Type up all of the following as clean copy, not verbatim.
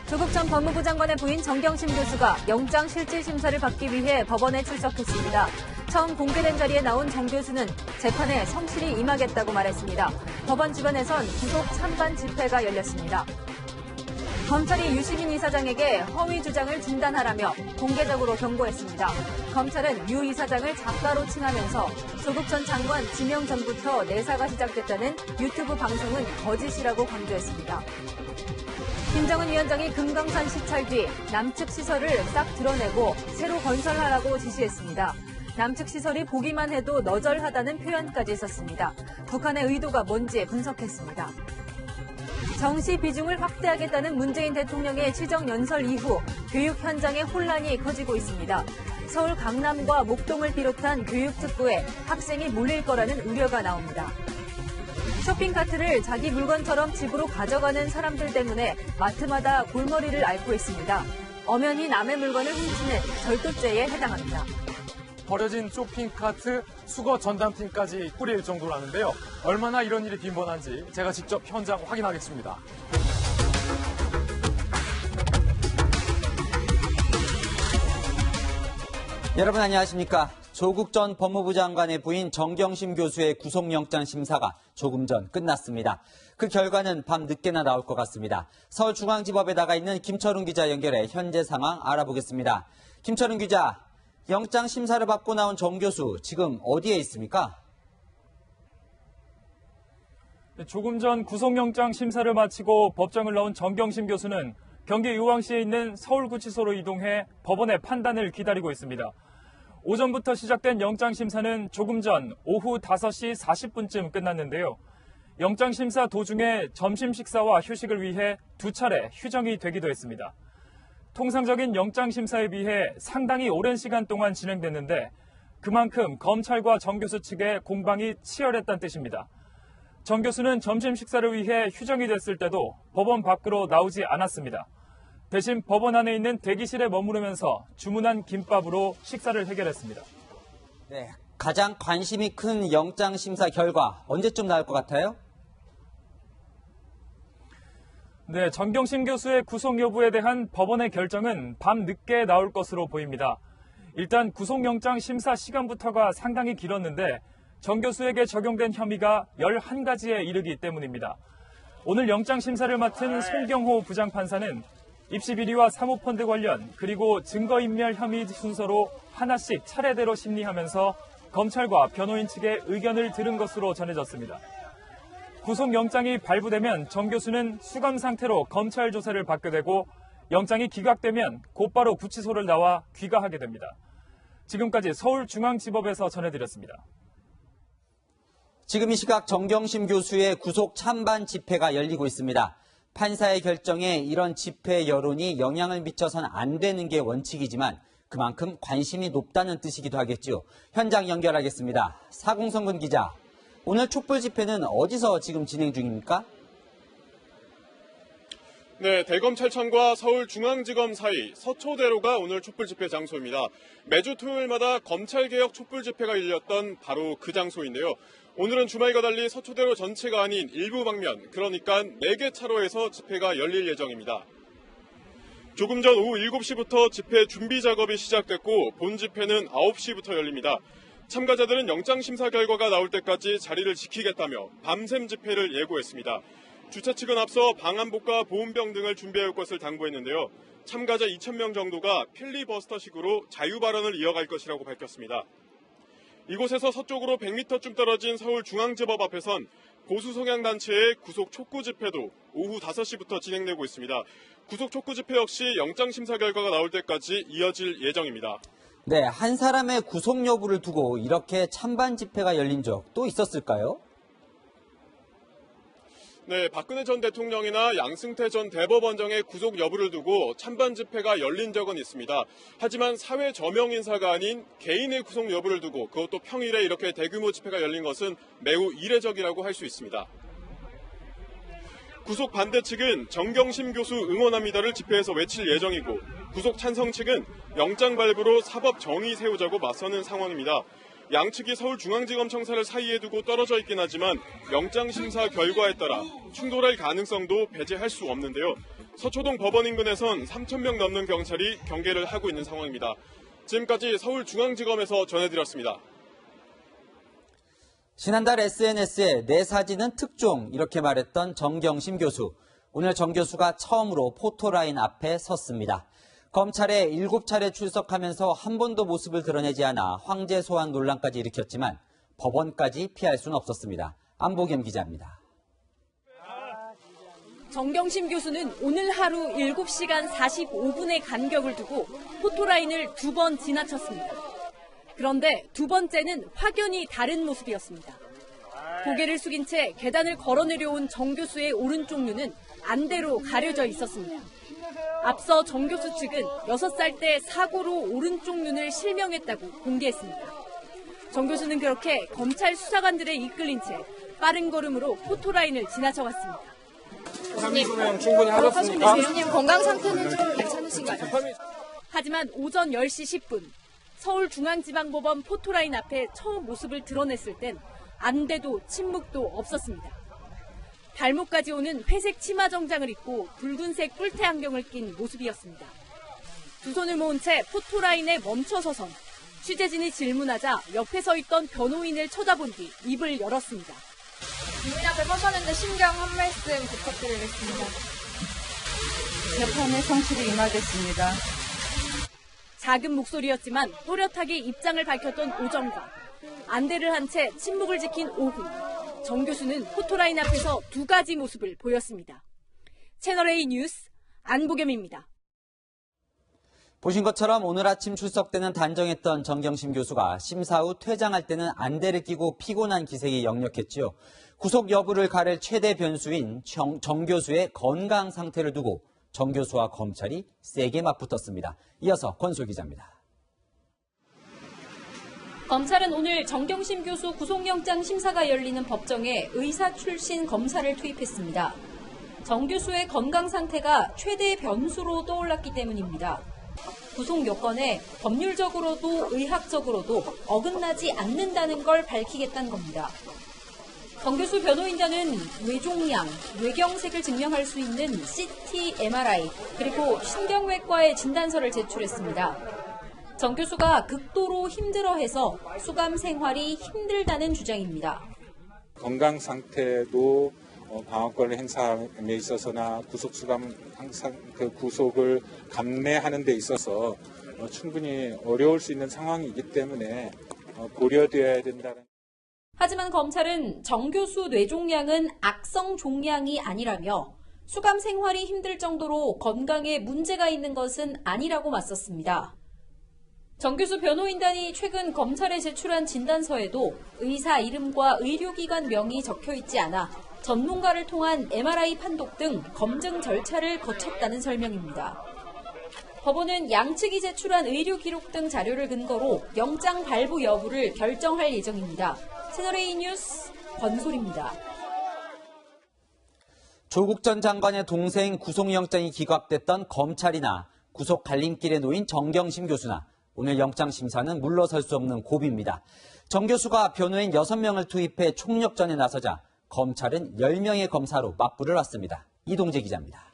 조국 전 법무부 장관의 부인 정경심 교수가 영장실질심사를 받기 위해 법원에 출석했습니다. 처음 공개된 자리에 나온 정 교수는 재판에 성실히 임하겠다고 말했습니다. 법원 주변에선 구속 찬반 집회가 열렸습니다. 검찰이 유시민 이사장에게 허위 주장을 중단하라며 공개적으로 경고했습니다. 검찰은 유 이사장을 작가로 칭하면서 조국 전 장관 지명 전부터 내사가 시작됐다는 유튜브 방송은 거짓이라고 강조했습니다. 김정은 위원장이 금강산 시찰 뒤 남측 시설을 싹 드러내고 새로 건설하라고 지시했습니다. 남측 시설이 보기만 해도 너절하다는 표현까지 썼습니다. 북한의 의도가 뭔지 분석했습니다. 정시 비중을 확대하겠다는 문재인 대통령의 치정 연설 이후 교육 현장에 혼란이 커지고 있습니다. 서울 강남과 목동을 비롯한 교육특구에 학생이 몰릴 거라는 우려가 나옵니다. 쇼핑카트를 자기 물건처럼 집으로 가져가는 사람들 때문에 마트마다 골머리를 앓고 있습니다. 엄연히 남의 물건을 훔치는 절도죄에 해당합니다. 버려진 쇼핑카트 수거 전담팀까지 꾸릴 정도라는데요. 얼마나 이런 일이 빈번한지 제가 직접 현장 확인하겠습니다. 여러분 안녕하십니까. 조국 전 법무부 장관의 부인 정경심 교수의 구속영장 심사가 조금 전 끝났습니다. 그 결과는 밤 늦게나 나올 것 같습니다. 서울중앙지법에 나가 있는 김철웅 기자 연결해 현재 상황 알아보겠습니다. 김철웅 기자, 영장 심사를 받고 나온 정 교수 지금 어디에 있습니까? 조금 전 구속영장 심사를 마치고 법정을 나온 정경심 교수는 경기 의왕시에 있는 서울구치소로 이동해 법원의 판단을 기다리고 있습니다. 오전부터 시작된 영장심사는 조금 전 오후 5시 40분쯤 끝났는데요. 영장심사 도중에 점심 식사와 휴식을 위해 2차례 휴정이 되기도 했습니다. 통상적인 영장심사에 비해 상당히 오랜 시간 동안 진행됐는데 그만큼 검찰과 정 교수 측의 공방이 치열했다는 뜻입니다. 정 교수는 점심 식사를 위해 휴정이 됐을 때도 법원 밖으로 나오지 않았습니다. 대신 법원 안에 있는 대기실에 머무르면서 주문한 김밥으로 식사를 해결했습니다. 네, 가장 관심이 큰 영장 심사 결과 언제쯤 나올 것 같아요? 네, 정경심 교수의 구속 여부에 대한 법원의 결정은 밤 늦게 나올 것으로 보입니다. 일단 구속영장 심사 시간부터가 상당히 길었는데 정 교수에게 적용된 혐의가 11가지에 이르기 때문입니다. 오늘 영장 심사를 맡은 송경호 부장판사는 입시 비리와 사모펀드 관련 그리고 증거인멸 혐의 순서로 하나씩 차례대로 심리하면서 검찰과 변호인 측의 의견을 들은 것으로 전해졌습니다. 구속영장이 발부되면 정 교수는 수감 상태로 검찰 조사를 받게 되고 영장이 기각되면 곧바로 구치소를 나와 귀가하게 됩니다. 지금까지 서울중앙지법에서 전해드렸습니다. 지금 이 시각 정경심 교수의 구속 찬반 집회가 열리고 있습니다. 판사의 결정에 이런 집회 여론이 영향을 미쳐선 안 되는 게 원칙이지만 그만큼 관심이 높다는 뜻이기도 하겠죠. 현장 연결하겠습니다. 사공성근 기자, 오늘 촛불 집회는 어디서 지금 진행 중입니까? 네, 대검찰청과 서울중앙지검 사이 서초대로가 오늘 촛불 집회 장소입니다. 매주 토요일마다 검찰개혁 촛불 집회가 열렸던 바로 그 장소인데요. 오늘은 주말과 달리 서초대로 전체가 아닌 일부 방면, 그러니까 4개 차로에서 집회가 열릴 예정입니다. 조금 전 오후 7시부터 집회 준비 작업이 시작됐고 본 집회는 9시부터 열립니다. 참가자들은 영장심사 결과가 나올 때까지 자리를 지키겠다며 밤샘 집회를 예고했습니다. 주최 측은 앞서 방한복과 보온병 등을 준비해올 것을 당부했는데요. 참가자 2,000명 정도가 필리버스터식으로 자유발언을 이어갈 것이라고 밝혔습니다. 이곳에서 서쪽으로 100m쯤 떨어진 서울중앙지법 앞에선 보수 성향 단체의 구속 촉구 집회도 오후 5시부터 진행되고 있습니다. 구속 촉구 집회 역시 영장심사 결과가 나올 때까지 이어질 예정입니다. 네, 한 사람의 구속 여부를 두고 이렇게 찬반 집회가 열린 적 또 있었을까요? 네, 박근혜 전 대통령이나 양승태 전 대법원장의 구속 여부를 두고 찬반 집회가 열린 적은 있습니다. 하지만 사회 저명 인사가 아닌 개인의 구속 여부를 두고 그것도 평일에 이렇게 대규모 집회가 열린 것은 매우 이례적이라고 할 수 있습니다. 구속 반대 측은 정경심 교수 응원합니다를 집회에서 외칠 예정이고 구속 찬성 측은 영장 발부로 사법 정의 세우자고 맞서는 상황입니다. 양측이 서울중앙지검 청사를 사이에 두고 떨어져 있긴 하지만 영장심사 결과에 따라 충돌할 가능성도 배제할 수 없는데요. 서초동 법원 인근에선 3,000명 넘는 경찰이 경계를 하고 있는 상황입니다. 지금까지 서울중앙지검에서 전해드렸습니다. 지난달 SNS에 내 사진은 특종 이렇게 말했던 정경심 교수. 오늘 정 교수가 처음으로 포토라인 앞에 섰습니다. 검찰에 7차례 출석하면서 한 번도 모습을 드러내지 않아 황제 소환 논란까지 일으켰지만 법원까지 피할 수는 없었습니다. 안보겸 기자입니다. 정경심 교수는 오늘 하루 7시간 45분의 간격을 두고 포토라인을 2번 지나쳤습니다. 그런데 두 번째는 확연히 다른 모습이었습니다. 고개를 숙인 채 계단을 걸어 내려온 정 교수의 오른쪽 눈은 안대로 가려져 있었습니다. 앞서 정 교수 측은 6살 때 사고로 오른쪽 눈을 실명했다고 공개했습니다. 정 교수는 그렇게 검찰 수사관들에 이끌린 채 빠른 걸음으로 포토라인을 지나쳐갔습니다. 교수님 충분히 하셨습니까? 교수님 건강 상태는 좀 괜찮으신가요? 하지만 오전 10시 10분 서울중앙지방법원 포토라인 앞에 처음 모습을 드러냈을 땐 안대도 침묵도 없었습니다. 발목까지 오는 회색 치마 정장을 입고 붉은색 뿔테 안경을 낀 모습이었습니다. 두 손을 모은 채 포토라인에 멈춰서선 취재진이 질문하자 옆에 서 있던 변호인을 쳐다본 뒤 입을 열었습니다. 국민 앞에 서셨는데 심경 한 말씀 부탁드리겠습니다. 재판에 성실히 임하겠습니다. 작은 목소리였지만 또렷하게 입장을 밝혔던 오전과 안대를 한 채 침묵을 지킨 오후, 정 교수는 포토라인 앞에서 두 가지 모습을 보였습니다. 채널A 뉴스 안보겸입니다. 보신 것처럼 오늘 아침 출석때는 단정했던 정경심 교수가 심사 후 퇴장할 때는 안대를 끼고 피곤한 기색이 역력했지요. 구속 여부를 가를 최대 변수인 정 교수의 건강 상태를 두고 정 교수와 검찰이 세게 맞붙었습니다. 이어서 권솔 기자입니다. 검찰은 오늘 정경심 교수 구속영장 심사가 열리는 법정에 의사 출신 검사를 투입했습니다. 정 교수의 건강 상태가 최대 변수로 떠올랐기 때문입니다. 구속 요건에 법률적으로도 의학적으로도 어긋나지 않는다는 걸 밝히겠다는 겁니다. 정 교수 변호인단은 뇌종양, 뇌경색을 증명할 수 있는 CT, MRI, 그리고 신경외과의 진단서를 제출했습니다. 정 교수가 극도로 힘들어해서 수감 생활이 힘들다는 주장입니다. 건강 상태도 방어권을 행사함에 있어서나 구속수감 항상 그 구속을 감내하는 데 있어서 충분히 어려울 수 있는 상황이기 때문에 고려되어야 된다는. 하지만 검찰은 정 교수 뇌종양은 악성 종양이 아니라며 수감 생활이 힘들 정도로 건강에 문제가 있는 것은 아니라고 맞섰습니다. 정 교수 변호인단이 최근 검찰에 제출한 진단서에도 의사 이름과 의료기관 명이 적혀 있지 않아 전문가를 통한 MRI 판독 등 검증 절차를 거쳤다는 설명입니다. 법원은 양측이 제출한 의료 기록 등 자료를 근거로 영장 발부 여부를 결정할 예정입니다. 채널A 뉴스 권솔입니다. 조국 전 장관의 동생 구속영장이 기각됐던 검찰이나 구속 갈림길에 놓인 정경심 교수나 오늘 영장심사는 물러설 수 없는 고비입니다. 정 교수가 변호인 6명을 투입해 총력전에 나서자 검찰은 10명의 검사로 맞불을 놨습니다. 이동재 기자입니다.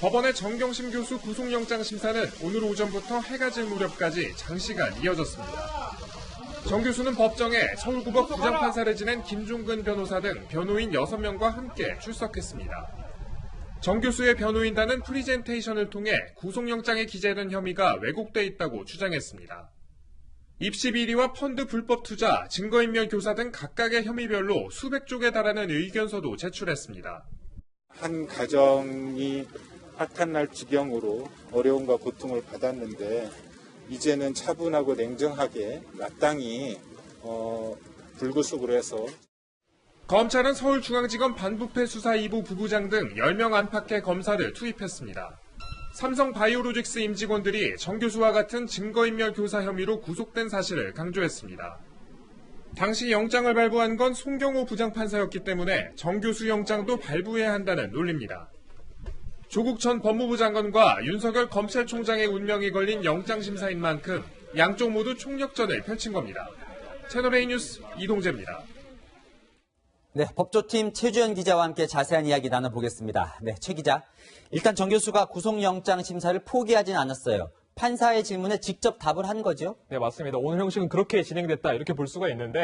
법원의 정경심 교수 구속영장 심사는 오늘 오전부터 해가 질 무렵까지 장시간 이어졌습니다. 정 교수는 법정에 서울구법 부장판사를 지낸 김종근 변호사 등 변호인 6명과 함께 출석했습니다. 정 교수의 변호인단은 프리젠테이션을 통해 구속영장에 기재된 혐의가 왜곡돼 있다고 주장했습니다. 입시 비리와 펀드 불법 투자, 증거인멸 교사 등 각각의 혐의별로 수백 쪽에 달하는 의견서도 제출했습니다. 한 가정이 파탄날 지경으로 어려움과 고통을 받았는데 이제는 차분하고 냉정하게 마땅히 불구속으로 해서. 검찰은 서울중앙지검 반부패 수사 2부 부부장 등 10명 안팎의 검사를 투입했습니다. 삼성 바이오로직스 임직원들이 정 교수와 같은 증거인멸 교사 혐의로 구속된 사실을 강조했습니다. 당시 영장을 발부한 건 송경호 부장판사였기 때문에 정 교수 영장도 발부해야 한다는 논리입니다. 조국 전 법무부 장관과 윤석열 검찰총장의 운명이 걸린 영장심사인 만큼 양쪽 모두 총력전을 펼친 겁니다. 채널A 뉴스 이동재입니다. 네, 법조팀 최주연 기자와 함께 자세한 이야기 나눠보겠습니다. 네, 최 기자. 일단 정 교수가 구속영장 심사를 포기하진 않았어요. 판사의 질문에 직접 답을 한 거죠? 네, 맞습니다. 오늘 형식은 그렇게 진행됐다 이렇게 볼 수가 있는데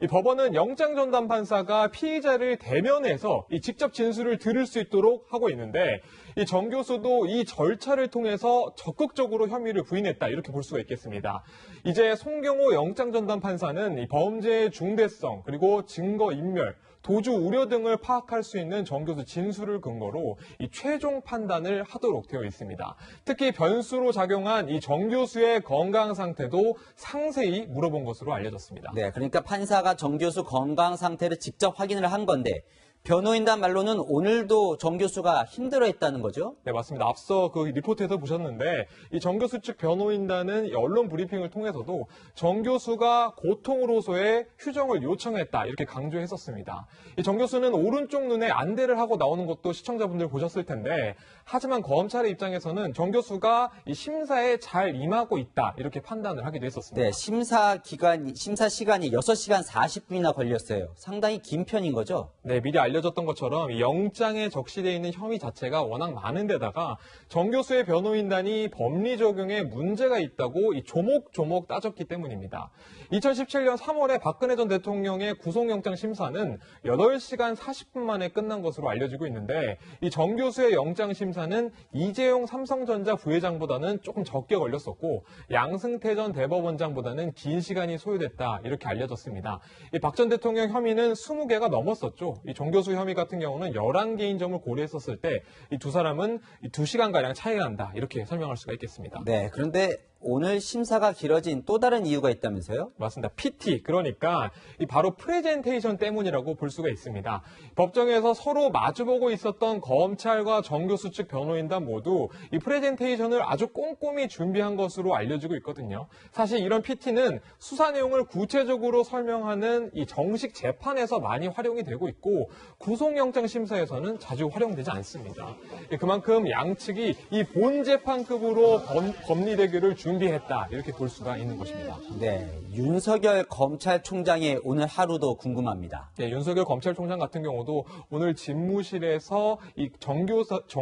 이 법원은 영장 전담 판사가 피의자를 대면해서 이 직접 진술을 들을 수 있도록 하고 있는데 이 정 교수도 이 절차를 통해서 적극적으로 혐의를 부인했다 이렇게 볼 수가 있겠습니다. 이제 송경호 영장 전담 판사는 이 범죄의 중대성 그리고 증거 인멸 도주 우려 등을 파악할 수 있는 정 교수 진술을 근거로 이 최종 판단을 하도록 되어 있습니다. 특히 변수로 작용한 이 정 교수의 건강 상태도 상세히 물어본 것으로 알려졌습니다. 네, 그러니까 판사가 정 교수 건강 상태를 직접 확인을 한 건데 변호인단 말로는 오늘도 정 교수가 힘들어했다는 거죠? 네, 맞습니다. 앞서 그 리포트에서 보셨는데 이 정 교수 측 변호인단은 이 언론 브리핑을 통해서도 정 교수가 고통으로서의 휴정을 요청했다 이렇게 강조했었습니다. 이 정 교수는 오른쪽 눈에 안대를 하고 나오는 것도 시청자분들 보셨을 텐데 하지만 검찰의 입장에서는 정 교수가 이 심사에 잘 임하고 있다 이렇게 판단을 하기도 했었습니다. 네, 심사 시간이 6시간 40분이나 걸렸어요. 상당히 긴 편인 거죠? 네, 미리 알려졌던 것처럼 이 영장에 적시되어 있는 혐의 자체가 워낙 많은 데다가 정 교수의 변호인단이 법리 적용에 문제가 있다고 이 조목조목 따졌기 때문입니다. 2017년 3월에 박근혜 전 대통령의 구속영장 심사는 8시간 40분 만에 끝난 것으로 알려지고 있는데 이 정 교수의 영장 심사는 이재용 삼성전자 부회장보다는 조금 적게 걸렸었고 양승태 전 대법원장보다는 긴 시간이 소요됐다 이렇게 알려졌습니다. 이 박 전 대통령 혐의는 20개가 넘었었죠. 이 정 교수 혐의 같은 경우는 11개인 점을 고려했었을 때 이 두 사람은 2시간가량 차이가 난다 이렇게 설명할 수가 있겠습니다. 네, 그런데 오늘 심사가 길어진 또 다른 이유가 있다면서요? 맞습니다. PT, 그러니까 이 바로 프레젠테이션 때문이라고 볼 수가 있습니다. 법정에서 서로 마주보고 있었던 검찰과 정 교수 측 변호인단 모두 이 프레젠테이션을 아주 꼼꼼히 준비한 것으로 알려지고 있거든요. 사실 이런 PT는 수사 내용을 구체적으로 설명하는 이 정식 재판에서 많이 활용이 되고 있고 구속영장 심사에서는 자주 활용되지 않습니다. 그만큼 양측이 이 본 재판급으로 법리 대결을 준비했다 이렇게 볼 수가 있는 것입니다. 네, 윤석열 검찰총장의 오늘 하루도 궁금합니다. 네, 윤석열 검찰총장 같은 경우도 오늘 집무실에서 이 정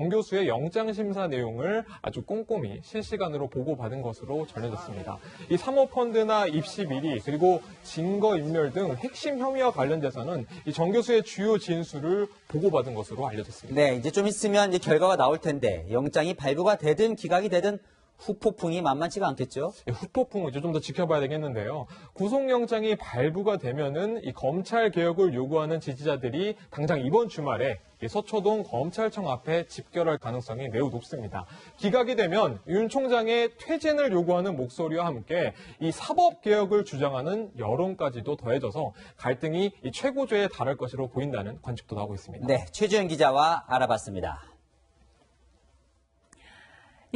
교수의 영장 심사 내용을 아주 꼼꼼히 실시간으로 보고받은 것으로 전해졌습니다. 이 사모펀드나 입시 비리 그리고 증거인멸 등 핵심 혐의와 관련돼서는 이 정 교수의 주요 진술을 보고받은 것으로 알려졌습니다. 네, 이제 좀 있으면 이제 결과가 나올 텐데 영장이 발부가 되든 기각이 되든 후폭풍이 만만치가 않겠죠? 후폭풍을 좀 더 지켜봐야 되겠는데요. 구속영장이 발부가 되면은 이 검찰 개혁을 요구하는 지지자들이 당장 이번 주말에 서초동 검찰청 앞에 집결할 가능성이 매우 높습니다. 기각이 되면 윤 총장의 퇴진을 요구하는 목소리와 함께 이 사법개혁을 주장하는 여론까지도 더해져서 갈등이 이 최고조에 달할 것으로 보인다는 관측도 나오고 있습니다. 네, 최주연 기자와 알아봤습니다.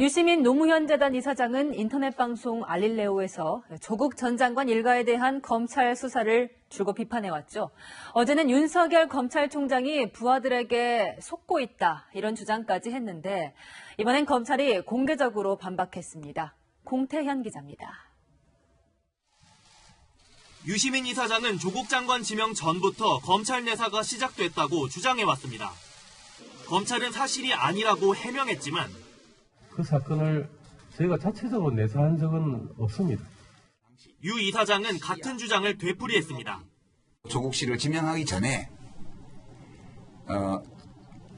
유시민 노무현 재단 이사장은 인터넷 방송 알릴레오에서 조국 전 장관 일가에 대한 검찰 수사를 줄곧 비판해왔죠. 어제는 윤석열 검찰총장이 부하들에게 속고 있다 이런 주장까지 했는데 이번엔 검찰이 공개적으로 반박했습니다. 공태현 기자입니다. 유시민 이사장은 조국 장관 지명 전부터 검찰 내사가 시작됐다고 주장해왔습니다. 검찰은 사실이 아니라고 해명했지만 그 사건을 저희가 자체적으로 내사한 적은 없습니다. 유 이사장은 같은 주장을 되풀이했습니다. 조국 씨를 지명하기 전에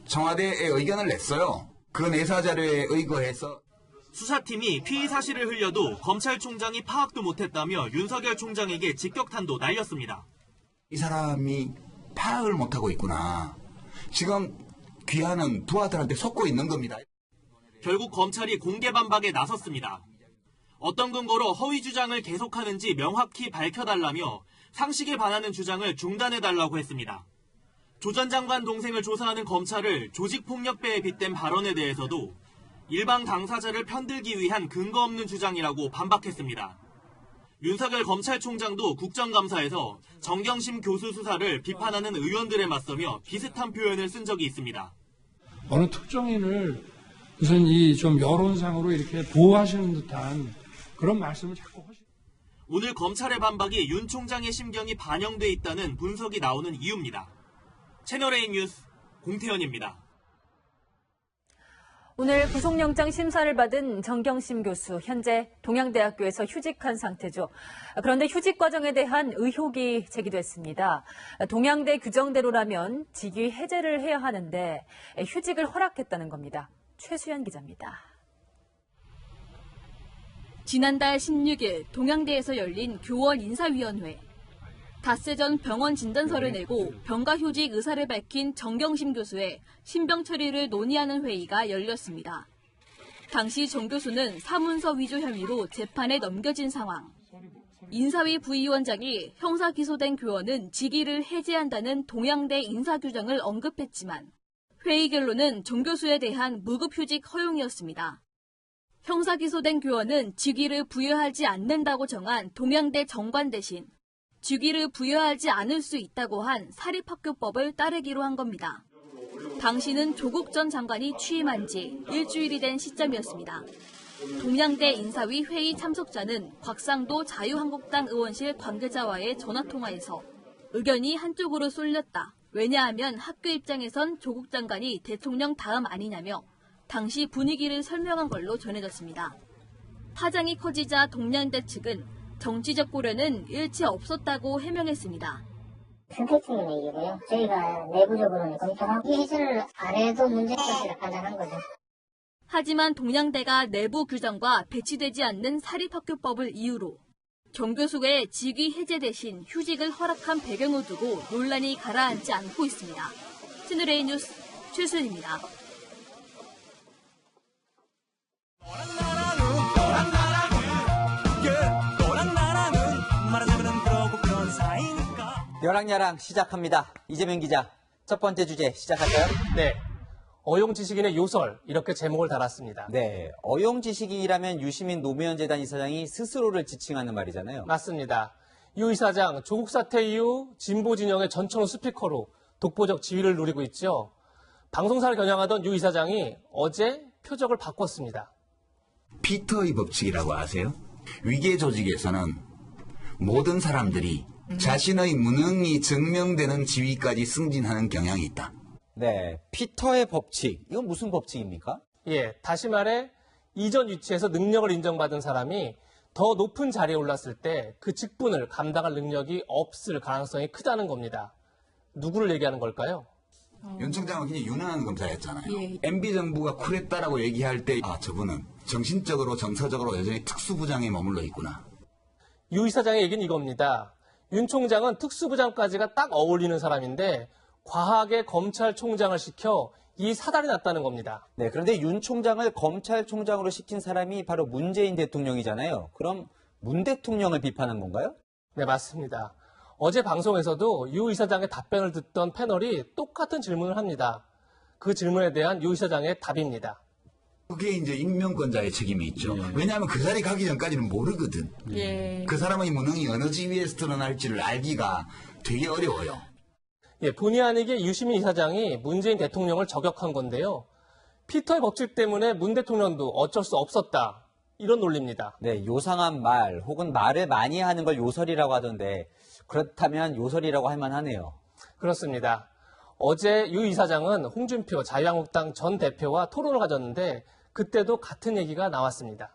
청와대에 의견을 냈어요. 그 내사 자료에 의거해서 수사팀이 피의 사실을 흘려도 검찰총장이 파악도 못했다며 윤석열 총장에게 직격탄도 날렸습니다. 이 사람이 파악을 못하고 있구나. 지금 귀하는 부하들한테 속고 있는 겁니다. 결국 검찰이 공개 반박에 나섰습니다. 어떤 근거로 허위 주장을 계속하는지 명확히 밝혀달라며 상식에 반하는 주장을 중단해달라고 했습니다. 조 전 장관 동생을 조사하는 검찰을 조직폭력배에 빗댄 발언에 대해서도 일방 당사자를 편들기 위한 근거 없는 주장이라고 반박했습니다. 윤석열 검찰총장도 국정감사에서 정경심 교수 수사를 비판하는 의원들에 맞서며 비슷한 표현을 쓴 적이 있습니다. 어느 특정인을 우선 이 좀 여론상으로 이렇게 보호하시는 듯한 그런 말씀을 자꾸 하시죠. 오늘 검찰의 반박이 윤 총장의 심경이 반영돼 있다는 분석이 나오는 이유입니다. 채널A 뉴스 공태현입니다. 오늘 구속영장 심사를 받은 정경심 교수, 현재 동양대학교에서 휴직한 상태죠. 그런데 휴직 과정에 대한 의혹이 제기됐습니다. 동양대 규정대로라면 직위 해제를 해야 하는데 휴직을 허락했다는 겁니다. 최수연 기자입니다. 지난달 16일 동양대에서 열린 교원 인사위원회. 닷새 전 병원 진단서를 내고 병가휴직 의사를 밝힌 정경심 교수의 신병 처리를 논의하는 회의가 열렸습니다. 당시 정 교수는 사문서 위조 혐의로 재판에 넘겨진 상황. 인사위 부위원장이 형사 기소된 교원은 직위를 해제한다는 동양대 인사규정을 언급했지만 회의 결론은 정 교수에 대한 무급휴직 허용이었습니다. 형사 기소된 교원은 직위를 부여하지 않는다고 정한 동양대 정관 대신 직위를 부여하지 않을 수 있다고 한 사립학교법을 따르기로 한 겁니다. 당시는 조국 전 장관이 취임한 지 일주일이 된 시점이었습니다. 동양대 인사위 회의 참석자는 곽상도 자유한국당 의원실 관계자와의 전화통화에서 의견이 한쪽으로 쏠렸다. 왜냐하면 학교 입장에선 조국 장관이 대통령 다음 아니냐며 당시 분위기를 설명한 걸로 전해졌습니다. 파장이 커지자 동양대 측은 정치적 고려는 일체 없었다고 해명했습니다. 선택적인 얘기고요. 저희가 내부적으로는 검토하고 해제를 안 해도 문제가 있을 판단한 거죠. 하지만 동양대가 내부 규정과 배치되지 않는 사립학교법을 이유로 정 교수의 직위 해제 대신 휴직을 허락한 배경을 두고 논란이 가라앉지 않고 있습니다. 채널A 뉴스 최수연입니다. 여랑야랑 시작합니다. 이재명 기자, 첫 번째 주제 시작할까요? 네. 어용지식인의 요설, 이렇게 제목을 달았습니다. 네. 어용지식인이라면 유시민 노무현 재단 이사장이 스스로를 지칭하는 말이잖아요. 맞습니다. 유 이사장, 조국 사태 이후 진보 진영의 전천후 스피커로 독보적 지위를 누리고 있죠. 방송사를 겨냥하던 유 이사장이 어제 표적을 바꿨습니다. 피터의 법칙이라고 아세요? 위계 조직에서는 모든 사람들이 자신의 무능이 증명되는 지위까지 승진하는 경향이 있다. 네, 피터의 법칙. 이건 무슨 법칙입니까? 예, 다시 말해 이전 위치에서 능력을 인정받은 사람이 더 높은 자리에 올랐을 때 그 직분을 감당할 능력이 없을 가능성이 크다는 겁니다. 누구를 얘기하는 걸까요? 윤 총장은 굉장히 유능한 검사였잖아요. MB 정부가 쿨했다라고 얘기할 때 저분은 정신적으로 정서적으로 여전히 특수부장에 머물러 있구나. 유 이사장의 얘기는 이겁니다. 윤 총장은 특수부장까지가 딱 어울리는 사람인데 과하게 검찰총장을 시켜 이 사달이 났다는 겁니다. 네, 그런데 윤 총장을 검찰총장으로 시킨 사람이 바로 문재인 대통령이잖아요. 그럼 문 대통령을 비판한 건가요? 네, 맞습니다. 어제 방송에서도 유 이사장의 답변을 듣던 패널이 똑같은 질문을 합니다. 그 질문에 대한 유 이사장의 답입니다. 그게 이제 임명권자의 책임이 있죠. 왜냐하면 그 자리 가기 전까지는 모르거든. 그 사람의 무능이 어느 지위에서 드러날지를 알기가 되게 어려워요. 예, 본의 아니게 유시민 이사장이 문재인 대통령을 저격한 건데요. 피터의 법칙 때문에 문 대통령도 어쩔 수 없었다. 이런 논리입니다. 네, 요상한 말 혹은 말을 많이 하는 걸 요설이라고 하던데 그렇다면 요설이라고 할 만하네요. 그렇습니다. 어제 유 이사장은 홍준표 자유한국당 전 대표와 토론을 가졌는데 그때도 같은 얘기가 나왔습니다.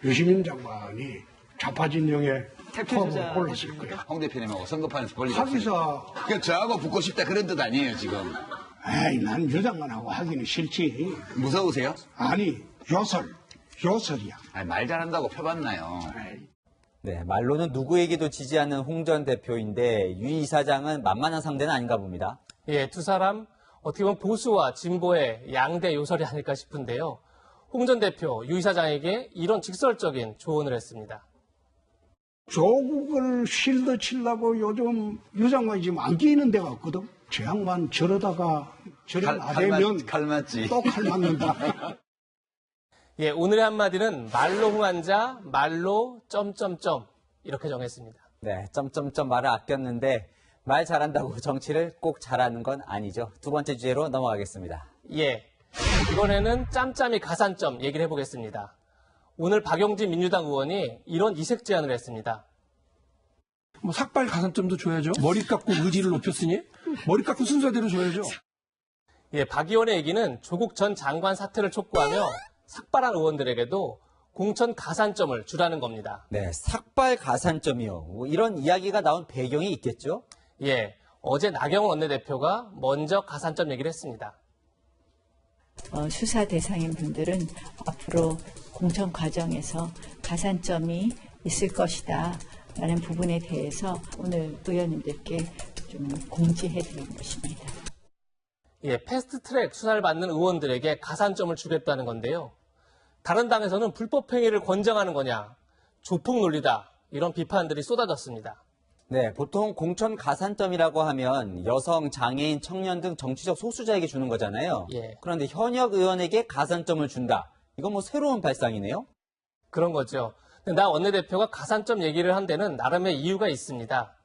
유시민 장관이 좌파 진영의 폼을 골랐을 거예요. 홍 대표님하고 선거판에서 벌리고 하기서 그러니까 저하고 붙고 싶다 그런 뜻 아니에요 지금. 에이, 난 유 장관하고 하기는 싫지. 무서우세요? 아니, 요설이야. 아니, 말 잘한다고 펴봤나요? 네, 말로는 누구에게도 지지 않는 홍 전 대표인데 유 이사장은 만만한 상대는 아닌가 봅니다. 예, 두 사람 어떻게 보면 보수와 진보의 양대 요설이 아닐까 싶은데요. 홍 전 대표, 유 이사장에게 이런 직설적인 조언을 했습니다. 조국을 실드 치려고 요즘 유 장관이 지금 안 끼는 데가 없거든. 저 양반 저러다가 저래 나대면 칼 맞지. 또 칼 맞는다. 예, 오늘의 한마디는 말로 흥한 자, 말로 점점점 이렇게 정했습니다. 네, 점점점 말을 아꼈는데 말 잘한다고 정치를 꼭 잘하는 건 아니죠. 두 번째 주제로 넘어가겠습니다. 예, 이번에는 짬짬이 가산점 얘기를 해보겠습니다. 오늘 박용진 민주당 의원이 이런 이색 제안을 했습니다. 삭발 가산점도 줘야죠. 머리 깎고 의지를 높였으니 머리 깎고 순서대로 줘야죠. 예, 박 의원의 얘기는 조국 전 장관 사퇴를 촉구하며 삭발한 의원들에게도 공천 가산점을 주라는 겁니다. 네, 삭발 가산점이요. 뭐 이런 이야기가 나온 배경이 있겠죠? 예, 어제 나경원 원내대표가 먼저 가산점 얘기를 했습니다. 수사 대상인 분들은 앞으로 공천 과정에서 가산점이 있을 것이다 라는 부분에 대해서 오늘 의원님들께 좀 공지해 드린 것입니다. 예, 패스트트랙 수사를 받는 의원들에게 가산점을 주겠다는 건데요. 다른 당에서는 불법행위를 권장하는 거냐, 조폭 논리다, 이런 비판들이 쏟아졌습니다. 네, 보통 공천 가산점이라고 하면 여성, 장애인, 청년 등 정치적 소수자에게 주는 거잖아요. 예. 그런데 현역 의원에게 가산점을 준다. 이건 뭐 새로운 발상이네요? 그런 거죠. 근데 나 원내대표가 가산점 얘기를 한 데는 나름의 이유가 있습니다.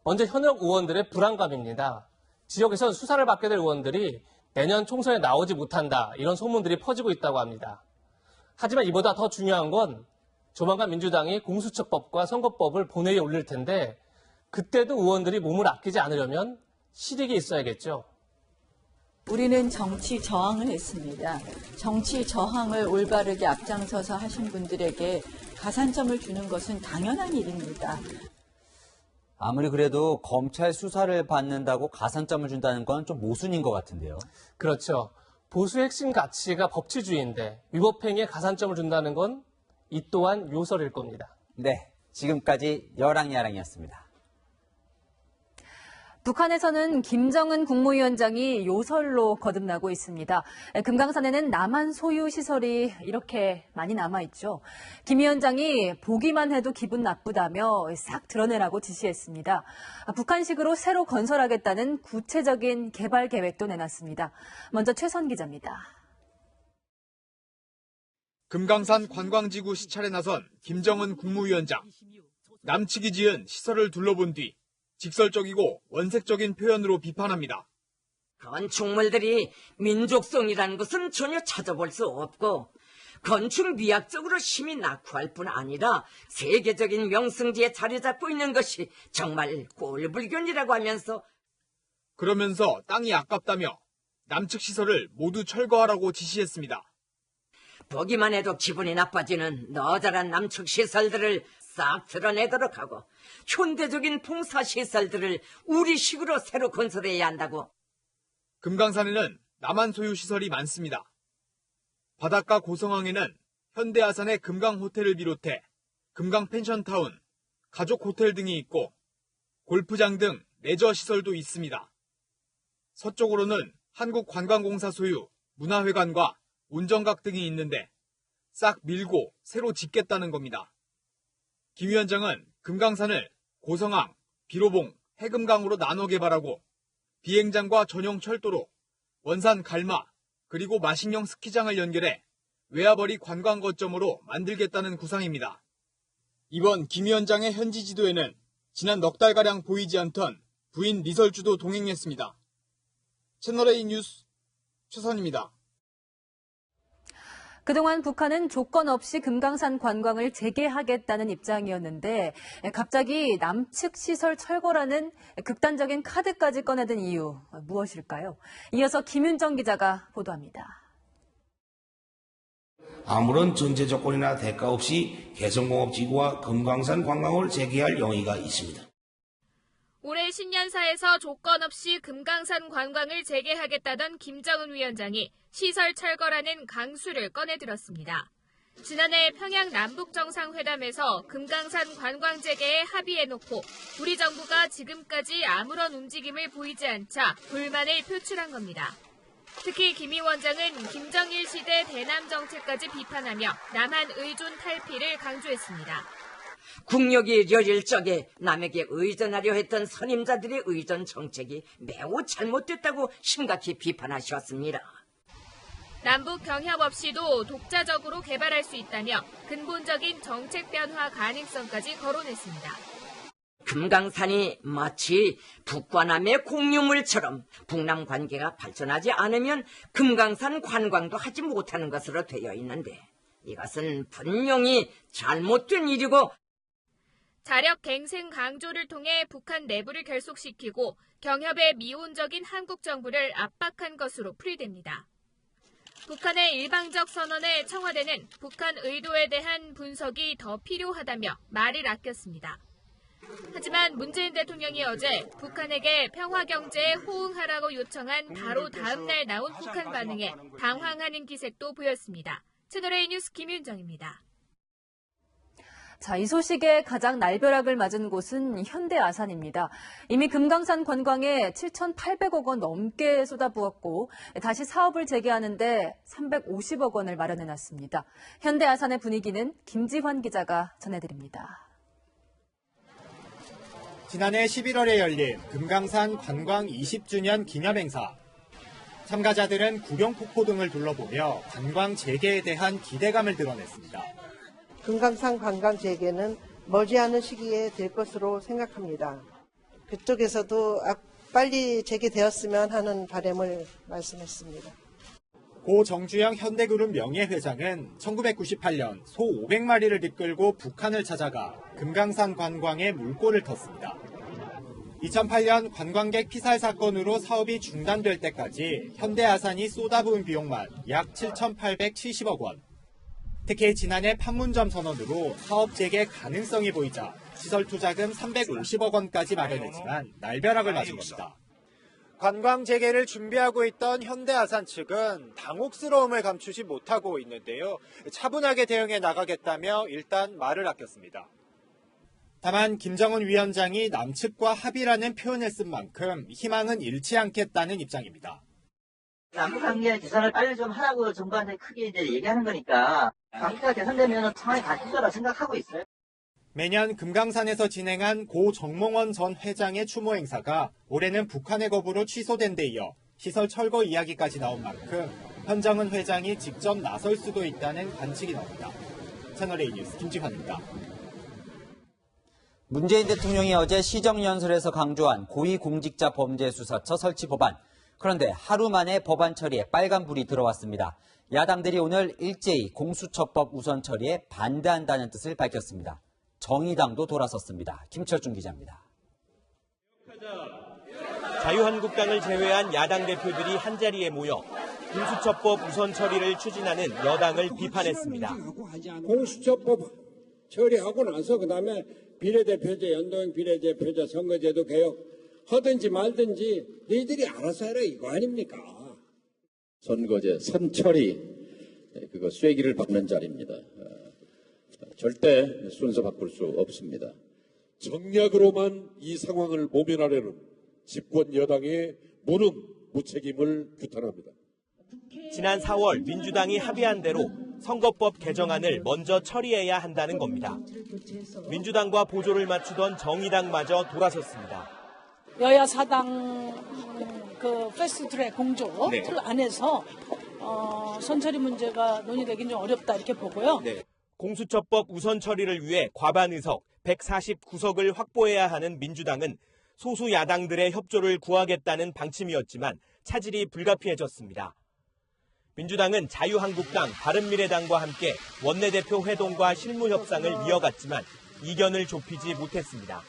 먼저 현역 의원들의 불안감입니다. 지역에선 수사를 받게 될 의원들이 내년 총선에 나오지 못한다, 이런 소문들이 퍼지고 있다고 합니다. 하지만 이보다 더 중요한 건 조만간 민주당이 공수처법과 선거법을 본회의에 올릴 텐데 그때도 의원들이 몸을 아끼지 않으려면 실익이 있어야겠죠. 우리는 정치 저항을 했습니다. 정치 저항을 올바르게 앞장서서 하신 분들에게 가산점을 주는 것은 당연한 일입니다. 아무리 그래도 검찰 수사를 받는다고 가산점을 준다는 건 좀 모순인 것 같은데요. 그렇죠. 보수의 핵심 가치가 법치주의인데 위법행위에 가산점을 준다는 건 이 또한 요설일 겁니다. 네, 지금까지 여랑야랑이었습니다. 북한에서는 김정은 국무위원장이 요설로 거듭나고 있습니다. 금강산에는 남한 소유 시설이 이렇게 많이 남아있죠. 김 위원장이 보기만 해도 기분 나쁘다며 싹 드러내라고 지시했습니다. 북한식으로 새로 건설하겠다는 구체적인 개발 계획도 내놨습니다. 먼저 최선 기자입니다. 금강산 관광지구 시찰에 나선 김정은 국무위원장. 남측이 지은 시설을 둘러본 뒤 직설적이고 원색적인 표현으로 비판합니다. 건축물들이 민족성이라는 것은 전혀 찾아볼 수 없고 건축 미학적으로 심히 낙후할 뿐 아니라 세계적인 명승지에 자리 잡고 있는 것이 정말 꼴불견이라고 하면서 그러면서 땅이 아깝다며 남측 시설을 모두 철거하라고 지시했습니다. 보기만 해도 기분이 나빠지는 너절한 남측 시설들을 싹 드러내도록 하고 현대적인 봉사시설들을 우리식으로 새로 건설해야 한다고. 금강산에는 남한 소유 시설이 많습니다. 바닷가 고성항에는 현대아산의 금강호텔을 비롯해 금강펜션타운, 가족호텔 등이 있고 골프장 등 레저시설도 있습니다. 서쪽으로는 한국관광공사 소유 문화회관과 운정각 등이 있는데 싹 밀고 새로 짓겠다는 겁니다. 김 위원장은 금강산을 고성항, 비로봉, 해금강으로 나눠 개발하고 비행장과 전용 철도로 원산 갈마 그리고 마식령 스키장을 연결해 외화벌이 관광 거점으로 만들겠다는 구상입니다. 이번 김 위원장의 현지 지도에는 지난 넉 달가량 보이지 않던 부인 리설주도 동행했습니다. 채널A 뉴스 최선입니다. 그동안 북한은 조건 없이 금강산 관광을 재개하겠다는 입장이었는데 갑자기 남측 시설 철거라는 극단적인 카드까지 꺼내든 이유 무엇일까요? 이어서 김윤정 기자가 보도합니다. 아무런 전제 조건이나 대가 없이 개성공업지구와 금강산 관광을 재개할 용의가 있습니다. 올해 신년사에서 조건 없이 금강산 관광을 재개하겠다던 김정은 위원장이 시설 철거라는 강수를 꺼내들었습니다. 지난해 평양 남북정상회담에서 금강산 관광 재개에 합의해놓고 우리 정부가 지금까지 아무런 움직임을 보이지 않자 불만을 표출한 겁니다. 특히 김 위원장은 김정일 시대 대남 정책까지 비판하며 남한 의존 탈피를 강조했습니다. 국력이 여릴 적에 남에게 의존하려 했던 선임자들의 의존 정책이 매우 잘못됐다고 심각히 비판하셨습니다. 남북 경협 없이도 독자적으로 개발할 수 있다며 근본적인 정책 변화 가능성까지 거론했습니다. 금강산이 마치 북과 남의 공유물처럼 북남 관계가 발전하지 않으면 금강산 관광도 하지 못하는 것으로 되어 있는데 이것은 분명히 잘못된 일이고 자력 갱생 강조를 통해 북한 내부를 결속시키고 경협의 미온적인 한국 정부를 압박한 것으로 풀이됩니다. 북한의 일방적 선언에 청와대는 북한 의도에 대한 분석이 더 필요하다며 말을 아꼈습니다. 하지만 문재인 대통령이 어제 북한에게 평화경제에 호응하라고 요청한 바로 다음 날 나온 북한 반응에 당황하는 기색도 보였습니다. 채널A 뉴스 김윤정입니다. 자, 이 소식에 가장 날벼락을 맞은 곳은 현대아산입니다. 이미 금강산 관광에 7,800억 원 넘게 쏟아부었고 다시 사업을 재개하는데 350억 원을 마련해놨습니다. 현대아산의 분위기는 김지환 기자가 전해드립니다. 지난해 11월에 열린 금강산 관광 20주년 기념행사. 참가자들은 구룡폭포 등을 둘러보며 관광 재개에 대한 기대감을 드러냈습니다. 금강산 관광 재개는 머지않은 시기에 될 것으로 생각합니다. 그쪽에서도 빨리 재개되었으면 하는 바람을 말씀했습니다. 고 정주영 현대그룹 명예회장은 1998년 소 500마리를 이끌고 북한을 찾아가 금강산 관광에 물꼬를 텄습니다. 2008년 관광객 피살 사건으로 사업이 중단될 때까지 현대아산이 쏟아부은 비용만 약 7,870억 원. 특히 지난해 판문점 선언으로 사업 재개 가능성이 보이자 시설 투자금 350억 원까지 마련했지만 날벼락을 맞은 겁니다. 관광 재개를 준비하고 있던 현대아산 측은 당혹스러움을 감추지 못하고 있는데요. 차분하게 대응해 나가겠다며 일단 말을 아꼈습니다. 다만 김정은 위원장이 남측과 합의라는 표현을 쓴 만큼 희망은 잃지 않겠다는 입장입니다. 남북관계 개선을 빨리 좀 하라고 정부한테 크게 이제 얘기하는 거니까 관계가 개선되면 상황이 바뀔 거라 생각하고 있어요. 매년 금강산에서 진행한 고 정몽원 전 회장의 추모 행사가 올해는 북한의 거부로 취소된 데 이어 시설 철거 이야기까지 나온 만큼 현정은 회장이 직접 나설 수도 있다는 관측이 나옵니다. 채널A 뉴스 김지환입니다. 문재인 대통령이 어제 시정연설에서 강조한 고위공직자범죄수사처 설치 법안. 그런데 하루 만에 법안 처리에 빨간불이 들어왔습니다. 야당들이 오늘 일제히 공수처법 우선 처리에 반대한다는 뜻을 밝혔습니다. 정의당도 돌아섰습니다. 김철중 기자입니다. 자유한국당을 제외한 야당 대표들이 한자리에 모여 공수처법 우선 처리를 추진하는 여당을 비판했습니다. 공수처법 처리하고 나서 그다음에 비례대표제, 연동형 비례대표제, 선거제도 개혁 하든지 말든지 너희들이 알아서 해라 이거 아닙니까? 선거제 선처리 그거 쐐기를 박는 자리입니다. 절대 순서 바꿀 수 없습니다. 정략으로만 이 상황을 모면하려는 집권 여당의 무책임을 규탄합니다. 지난 4월 민주당이 합의한 대로 선거법 개정안을 먼저 처리해야 한다는 겁니다. 민주당과 보조를 맞추던 정의당마저 돌아섰습니다. 여야 사당 그 패스트트랙 공조 틀 안에서 선처리 문제가 논의되긴 좀 어렵다 이렇게 보고요. 공수처법 우선 처리를 위해 과반 의석 149석을 확보해야 하는 민주당은 소수 야당들의 협조를 구하겠다는 방침이었지만 차질이 불가피해졌습니다. 민주당은 자유한국당, 바른미래당과 함께 원내대표 회동과 실무 협상을 이어갔지만 이견을 좁히지 못했습니다.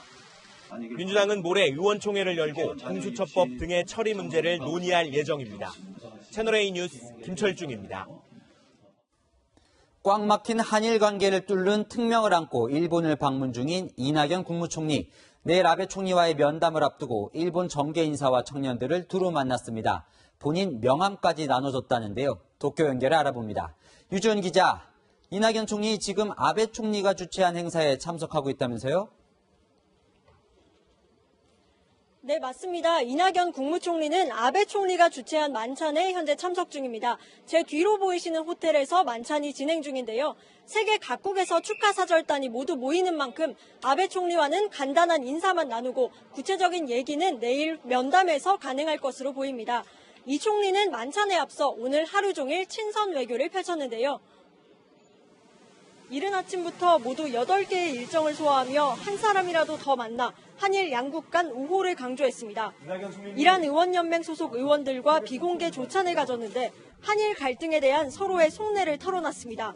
민주당은 모레 의원총회를 열고 공수처법 등의 처리 문제를 논의할 예정입니다. 채널A 뉴스 김철중입니다. 꽉 막힌 한일 관계를 뚫는 특명을 안고 일본을 방문 중인 이낙연 국무총리. 내일 아베 총리와의 면담을 앞두고 일본 정계 인사와 청년들을 두루 만났습니다. 본인 명함까지 나눠줬다는데요. 도쿄 연결해 알아봅니다. 유지훈 기자, 이낙연 총리 지금 아베 총리가 주최한 행사에 참석하고 있다면서요? 네, 맞습니다. 이낙연 국무총리는 아베 총리가 주최한 만찬에 현재 참석 중입니다. 제 뒤로 보이시는 호텔에서 만찬이 진행 중인데요. 세계 각국에서 축하 사절단이 모두 모이는 만큼 아베 총리와는 간단한 인사만 나누고 구체적인 얘기는 내일 면담에서 가능할 것으로 보입니다. 이 총리는 만찬에 앞서 오늘 하루 종일 친선 외교를 펼쳤는데요. 이른 아침부터 모두 8개의 일정을 소화하며 한 사람이라도 더 만나 한일 양국 간 우호를 강조했습니다. 이란 의원연맹 소속 의원들과 비공개 조찬을 가졌는데 한일 갈등에 대한 서로의 속내를 털어놨습니다.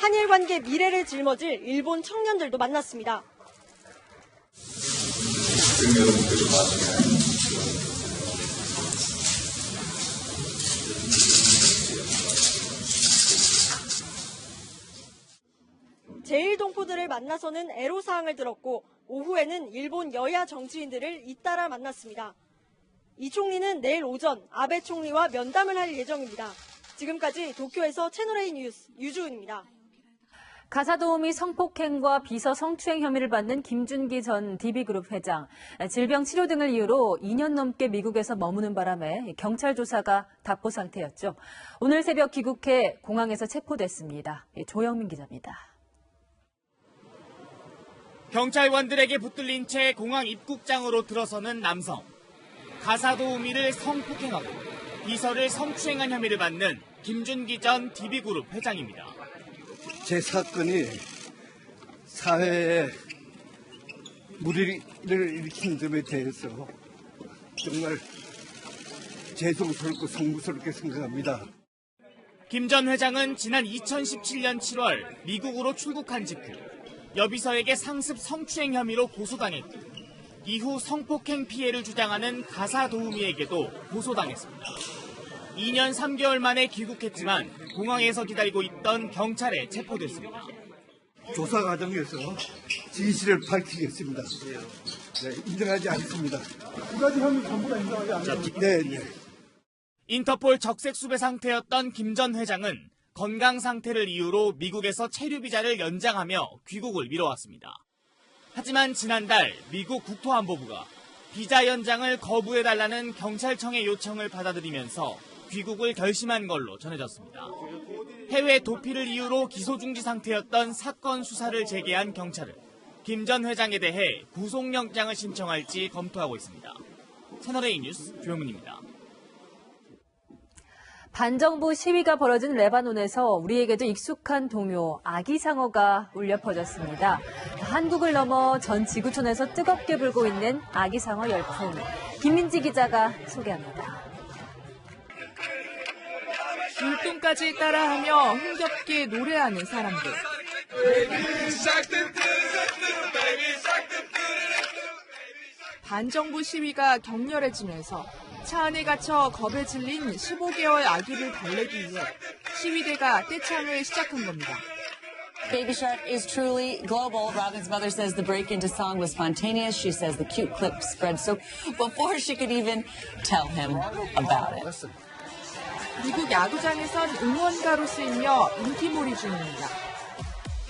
한일 관계 미래를 짊어질 일본 청년들도 만났습니다. 제1동포들을 만나서는 애로사항을 들었고 오후에는 일본 여야 정치인들을 잇따라 만났습니다. 이 총리는 내일 오전 아베 총리와 면담을 할 예정입니다. 지금까지 도쿄에서 채널A 뉴스 유주은입니다. 가사도우미 성폭행과 비서 성추행 혐의를 받는 김준기 전 DB그룹 회장. 질병 치료 등을 이유로 2년 넘게 미국에서 머무는 바람에 경찰 조사가 답보 상태였죠. 오늘 새벽 귀국해 공항에서 체포됐습니다. 조영민 기자입니다. 경찰관들에게 붙들린 채 공항 입국장으로 들어서는 남성. 가사도우미를 성폭행하고 비서를 성추행한 혐의를 받는 김준기 전 DB그룹 회장입니다. 제 사건이 사회에 무리를 일으킨 점에 대해서 정말 죄송스럽고 송구스럽게 생각합니다. 김 전 회장은 지난 2017년 7월 미국으로 출국한 직후 여비서에게 상습 성추행 혐의로 고소당했고 이후 성폭행 피해를 주장하는 가사도우미에게도 고소당했습니다. 2년 3개월 만에 귀국했지만 공항에서 기다리고 있던 경찰에 체포됐습니다. 조사 과정에서 진실을 밝히겠습니다. 네, 인정하지 않습니다. 두 가지 혐의 전부 다 인정하지 않습니다. 네. 인터폴 적색 수배 상태였던 김 전 회장은 건강 상태를 이유로 미국에서 체류 비자를 연장하며 귀국을 미뤄왔습니다. 하지만 지난달 미국 국토안보부가 비자 연장을 거부해달라는 경찰청의 요청을 받아들이면서 귀국을 결심한 걸로 전해졌습니다. 해외 도피를 이유로 기소 중지 상태였던 사건 수사를 재개한 경찰은 김 전 회장에 대해 구속영장을 신청할지 검토하고 있습니다. 채널A 뉴스 조영민입니다. 반정부 시위가 벌어진 레바논에서 우리에게도 익숙한 동요 아기상어가 울려 퍼졌습니다. 한국을 넘어 전 지구촌에서 뜨겁게 불고 있는 아기상어 열풍. 김민지 기자가 소개합니다. 율동까지 따라하며 흥겹게 노래하는 사람들. 반정부 시위가 격렬해지면서 차 안에 갇혀 겁에 질린 15개월 아기를 달래기 위해 시위대가 떼창을 시작한 겁니다. Baby Shark is truly global. Robin's mother says the break into song was spontaneous. She says the cute clip spread so before she could even tell him about it. 미국 야구장에선 응원가로 쓰이며 인기몰이 중입니다.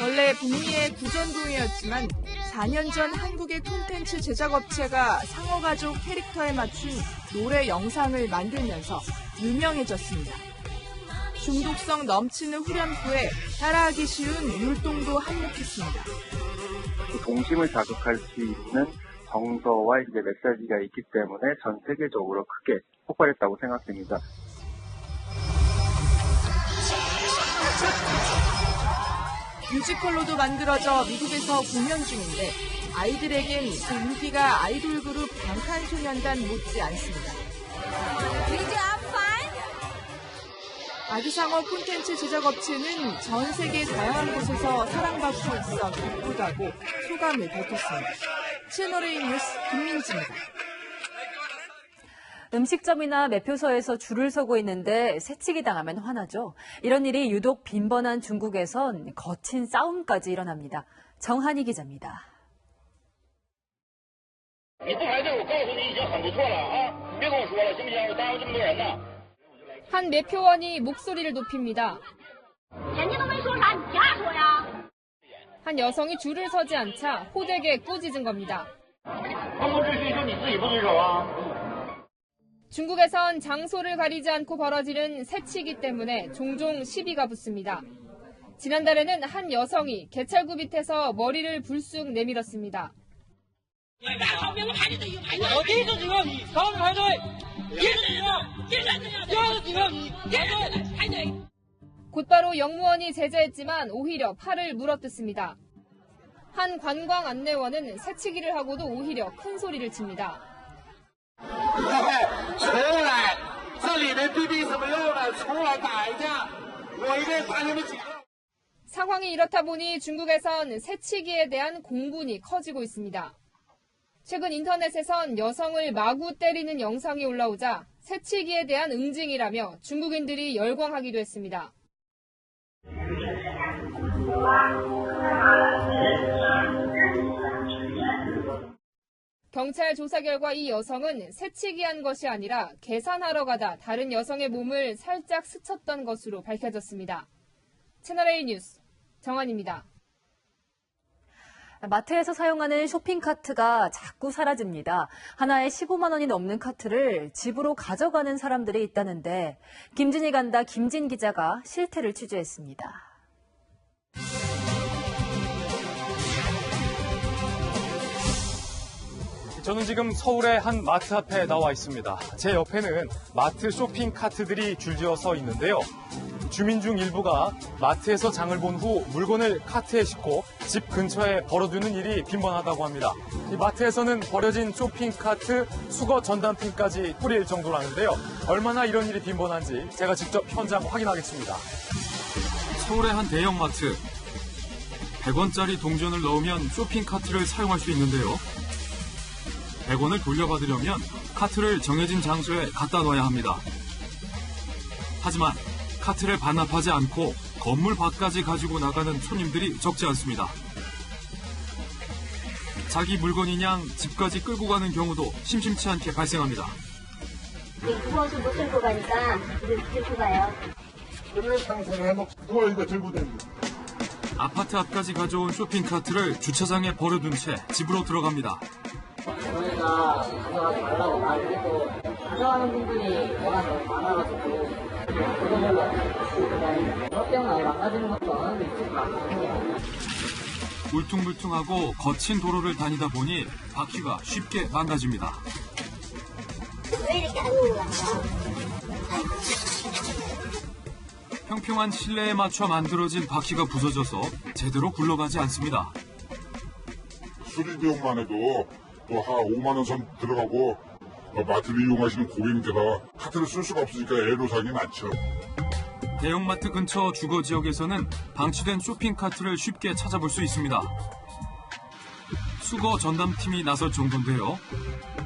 원래 북미의 구전공예였지만 4년 전 한국의 콘텐츠 제작업체가 상어가족 캐릭터에 맞춘 노래 영상을 만들면서 유명해졌습니다. 중독성 넘치는 후렴구에 따라하기 쉬운 율동도 한몫했습니다. 동심을 자극할 수 있는 정서와 이제 메시지가 있기 때문에 전 세계적으로 크게 폭발했다고 생각됩니다. 뮤지컬로도 만들어져 미국에서 공연 중인데 아이들에겐 그 인기가 아이돌 그룹 방탄소년단 못지 않습니다. 아기상어 콘텐츠 제작업체는 전 세계 다양한 곳에서 사랑받고 있어 기쁘다고 소감을 밝혔습니다. 채널A 뉴스 김민지입니다. 음식점이나 매표소에서 줄을 서고 있는데 새치기 당하면 화나죠. 이런 일이 유독 빈번한 중국에선 거친 싸움까지 일어납니다. 정한희 기자입니다. 한 매표원이 목소리를 높입니다. 한 여성이 줄을 서지 않자 호되게 꾸짖은 겁니다. 중국에선 장소를 가리지 않고 벌어지는 새치기 때문에 종종 시비가 붙습니다. 지난달에는 한 여성이 개찰구 밑에서 머리를 불쑥 내밀었습니다. 곧바로 영무원이 제재했지만 오히려 팔을 물어뜯습니다. 한 관광 안내원은 새치기를 하고도 오히려 큰 소리를 칩니다. 상황이 이렇다 보니 중국에선 새치기에 대한 공분이 커지고 있습니다. 최근 인터넷에선 여성을 마구 때리는 영상이 올라오자 새치기에 대한 응징이라며 중국인들이 열광하기도 했습니다. 경찰 조사 결과 이 여성은 새치기한 것이 아니라 계산하러 가다 다른 여성의 몸을 살짝 스쳤던 것으로 밝혀졌습니다. 채널A 뉴스 정한입니다. 마트에서 사용하는 쇼핑카트가 자꾸 사라집니다. 하나에 15만 원이 넘는 카트를 집으로 가져가는 사람들이 있다는데 김진이 간다 김진 기자가 실태를 취재했습니다. 저는 지금 서울의 한 마트 앞에 나와 있습니다. 제 옆에는 마트 쇼핑카트들이 줄지어 서 있는데요. 주민 중 일부가 마트에서 장을 본 후 물건을 카트에 싣고 집 근처에 버려두는 일이 빈번하다고 합니다. 이 마트에서는 버려진 쇼핑카트, 수거 전단품까지 뿌릴 정도라는데요. 얼마나 이런 일이 빈번한지 제가 직접 현장 확인하겠습니다. 서울의 한 대형마트. 100원짜리 동전을 넣으면 쇼핑카트를 사용할 수 있는데요. 100원을 돌려받으려면 카트를 정해진 장소에 갖다 놔야 합니다. 하지만 카트를 반납하지 않고 건물 밖까지 가지고 나가는 손님들이 적지 않습니다. 자기 물건이냥 집까지 끌고 가는 경우도 심심치 않게 발생합니다. 무거워서 못 들고 가니까 들고 가요. 그래 상세를 해놓고 누가 이거 들고 다니고. 아파트 앞까지 가져온 쇼핑카트를 주차장에 버려둔 채 집으로 들어갑니다. 저희가 가져가지 말라고 말해도 가져가는 분들이 워낙 많아가지고 그것 때문에 망가지는 것도 어느 정도 있을 것 같아요. 울퉁불퉁하고 거친 도로를 다니다 보니 바퀴가 쉽게 망가집니다. 왜 이렇게 안 올라가? 평평한 실내에 맞춰 만들어진 바퀴가 부서져서 제대로 굴러가지 않습니다. 수리 비용만 해도 또 한 5만 원 선 들어가고 마트를 이용하시는 고객님께서 카트를 쓸 수가 없으니까 애로사항이 많죠. 대형마트 근처 주거 지역에서는 방치된 쇼핑카트를 쉽게 찾아볼 수 있습니다. 수거 전담팀이 나설 정도인데요.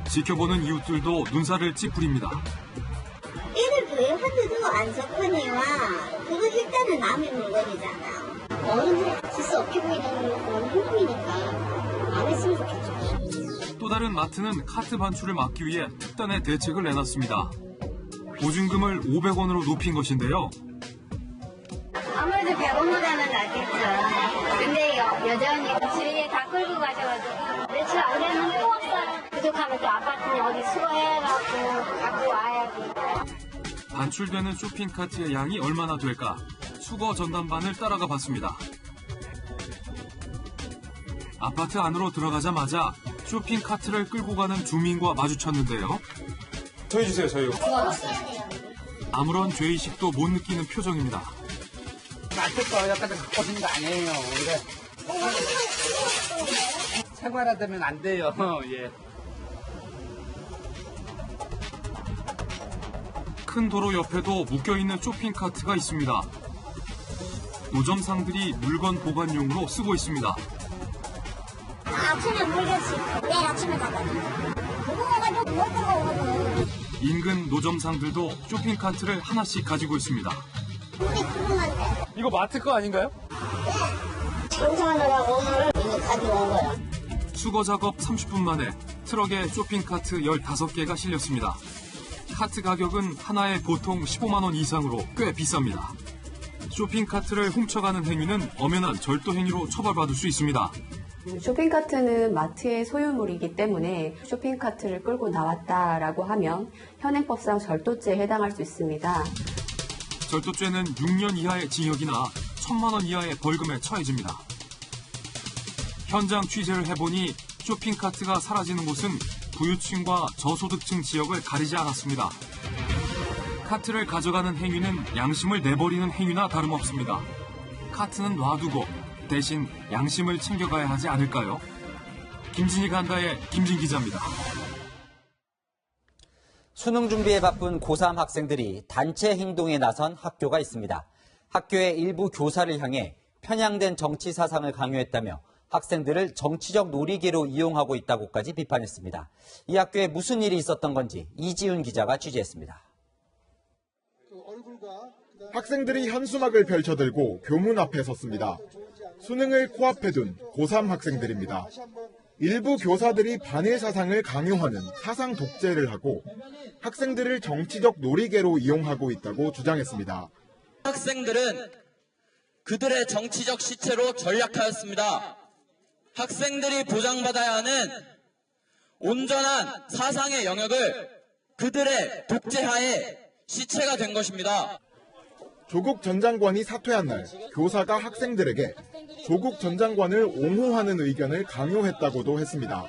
지켜보는 이웃들도 눈살을 찌푸립니다. 애들 왜 하트도 안 좋거니와 그거 일단은 남의 물건이잖아. 어른들 쓸 수 없게 보이는 건 행동이니까 안 했으면 좋겠죠. 또 다른 마트는 카트 반출을 막기 위해 특단의 대책을 내놨습니다. 보증금을 500원으로 높인 것인데요. 아무래도 100원보다는 낫겠죠. 근데 여전히 주위에 다 끌고 가셔가지고 며칠 안 됐는데 또 왔어요. 부족하면 또 아파트에 어디 수거해갖고 갖고 와야 돼. 반출되는 쇼핑카트의 양이 얼마나 될까? 수거 전담반을 따라가 봤습니다. 아파트 안으로 들어가자마자 쇼핑카트를 끌고 가는 주민과 마주쳤는데요. 저희 주세요, 저희요. 아무런 죄의식도 못 느끼는 표정입니다. 마트 거 여기까지 갖고 오신 거 아니에요. 생활화되면 안 돼요. 예. 큰 도로 옆에도 묶여있는 쇼핑카트가 있습니다. 노점상들이 물건 보관용으로 쓰고 있습니다. 아침에 물겠지. 내일 아침에 가거든. 그거 가가지고 뭘 먹어. 인근 노점상들도 쇼핑카트를 하나씩 가지고 있습니다. 근데 궁금한데. 이거 마트 거 아닌가요? 네. 정상하느라고 오늘 이거 가져온 거야. 수거 작업 30분 만에 트럭에 쇼핑카트 15개가 실렸습니다. 카트 가격은 하나에 보통 15만 원 이상으로 꽤 비쌉니다. 쇼핑카트를 훔쳐가는 행위는 엄연한 절도 행위로 처벌받을 수 있습니다. 쇼핑카트는 마트의 소유물이기 때문에 쇼핑카트를 끌고 나왔다라고 하면 현행법상 절도죄에 해당할 수 있습니다. 절도죄는 6년 이하의 징역이나 1,000만 원 이하의 벌금에 처해집니다. 현장 취재를 해보니 쇼핑카트가 사라지는 곳은 부유층과 저소득층 지역을 가리지 않았습니다. 카트를 가져가는 행위는 양심을 내버리는 행위나 다름없습니다. 카트는 놔두고 대신 양심을 챙겨가야 하지 않을까요? 김진희 간다의 김진 기자입니다. 수능 준비에 바쁜 고3 학생들이 단체 행동에 나선 학교가 있습니다. 학교의 일부 교사를 향해 편향된 정치 사상을 강요했다며 학생들을 정치적 놀이개로 이용하고 있다고까지 비판했습니다. 이 학교에 무슨 일이 있었던 건지 이지훈 기자가 취재했습니다. 학생들이 현수막을 펼쳐들고 교문 앞에 섰습니다. 수능을 코앞에 둔 고3 학생들입니다. 일부 교사들이 반일 사상을 강요하는 사상 독재를 하고 학생들을 정치적 놀이개로 이용하고 있다고 주장했습니다. 학생들은 그들의 정치적 시체로 전락하였습니다. 학생들이 보장받아야 하는 온전한 사상의 영역을 그들의 독재하에 시체가 된 것입니다. 조국 전 장관이 사퇴한 날 교사가 학생들에게 조국 전 장관을 옹호하는 의견을 강요했다고도 했습니다.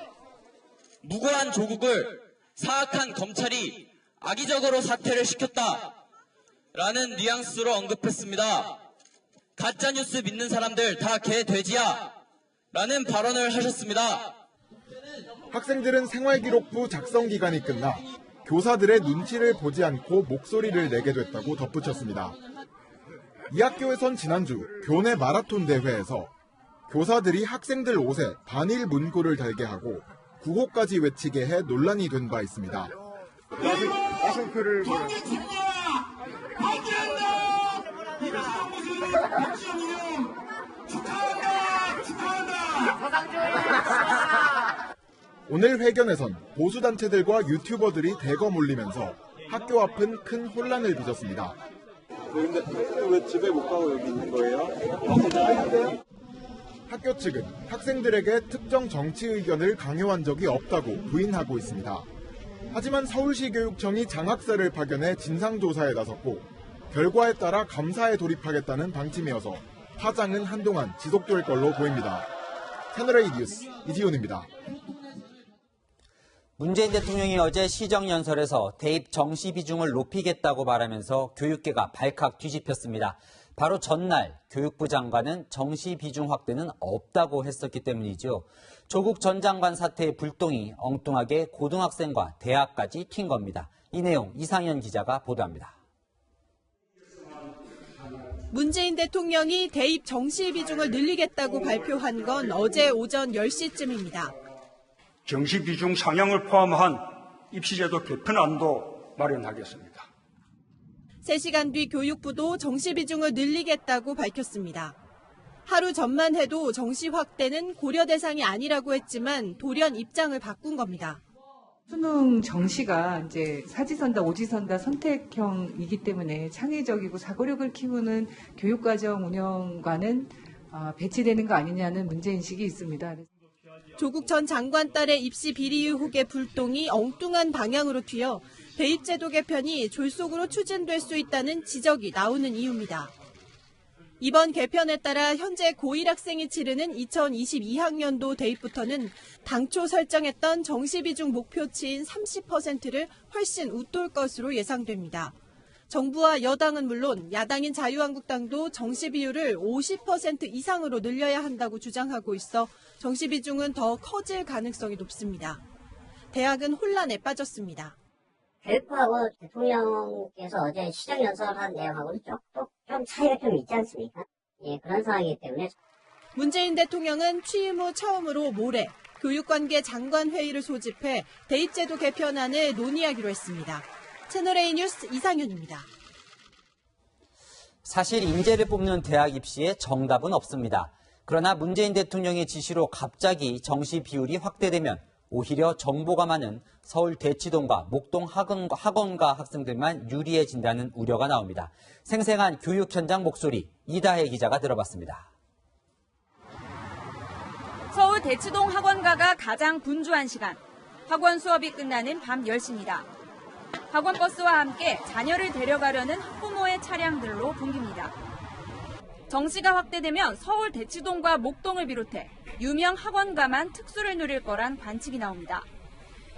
무고한 조국을 사악한 검찰이 악의적으로 사퇴를 시켰다라는 뉘앙스로 언급했습니다. 가짜뉴스 믿는 사람들 다 개 돼지야 라는 발언을 하셨습니다. 학생들은 생활기록부 작성 기간이 끝나 교사들의 눈치를 보지 않고 목소리를 내게 됐다고 덧붙였습니다. 이 학교에선 지난주 교내 마라톤 대회에서 교사들이 학생들 옷에 반일 문구를 달게 하고 구호까지 외치게 해 논란이 된 바 있습니다. 마스크를 오늘 회견에선 보수단체들과 유튜버들이 대거 몰리면서 학교 앞은 큰 혼란을 빚었습니다. 근데 왜 집에 못 가고 여기 있는 거예요? 학교 측은 학생들에게 특정 정치 의견을 강요한 적이 없다고 부인하고 있습니다. 하지만 서울시 교육청이 장학사를 파견해 진상조사에 나섰고 결과에 따라 감사에 돌입하겠다는 방침이어서 파장은 한동안 지속될 걸로 보입니다. 채널A 뉴스 이지훈입니다. 문재인 대통령이 어제 시정연설에서 대입 정시 비중을 높이겠다고 말하면서 교육계가 발칵 뒤집혔습니다. 바로 전날 교육부 장관은 정시 비중 확대는 없다고 했었기 때문이죠. 조국 전 장관 사태의 불똥이 엉뚱하게 고등학생과 대학까지 튄 겁니다. 이 내용 이상현 기자가 보도합니다. 문재인 대통령이 대입 정시 비중을 늘리겠다고 발표한 건 어제 오전 10시쯤입니다. 정시 비중 상향을 포함한 입시제도 개편안도 마련하겠습니다. 3시간 뒤 교육부도 정시 비중을 늘리겠다고 밝혔습니다. 하루 전만 해도 정시 확대는 고려 대상이 아니라고 했지만 돌연 입장을 바꾼 겁니다. 수능 정시가 이제 사지선다, 오지선다 선택형이기 때문에 창의적이고 사고력을 키우는 교육과정 운영과는 배치되는 거 아니냐는 문제인식이 있습니다. 조국 전 장관 딸의 입시 비리 의혹의 불똥이 엉뚱한 방향으로 튀어 대입제도 개편이 졸속으로 추진될 수 있다는 지적이 나오는 이유입니다. 이번 개편에 따라 현재 고1 학생이 치르는 2022학년도 대입부터는 당초 설정했던 정시 비중 목표치인 30%를 훨씬 웃돌 것으로 예상됩니다. 정부와 여당은 물론 야당인 자유한국당도 정시 비율을 50% 이상으로 늘려야 한다고 주장하고 있어 정시 비중은 더 커질 가능성이 높습니다. 대학은 혼란에 빠졌습니다. 교육부하고 대통령께서 어제 시정연설한 내용하고는 좀 차이가 좀 있지 않습니까? 예, 그런 상황이기 때문에. 문재인 대통령은 취임 후 처음으로 모레 교육관계 장관회의를 소집해 대입제도 개편안을 논의하기로 했습니다. 채널A 뉴스 이상윤입니다. 사실 인재를 뽑는 대학 입시에 정답은 없습니다. 그러나 문재인 대통령의 지시로 갑자기 정시 비율이 확대되면 오히려 정보가 많은 서울 대치동과 목동 학원가 학생들만 유리해진다는 우려가 나옵니다. 생생한 교육 현장 목소리 이다혜 기자가 들어봤습니다. 서울 대치동 학원가가 가장 분주한 시간. 학원 수업이 끝나는 밤 10시입니다. 학원버스와 함께 자녀를 데려가려는 학부모의 차량들로 붐깁니다. 정시가 확대되면 서울 대치동과 목동을 비롯해 유명 학원가만 특수를 누릴 거란 관측이 나옵니다.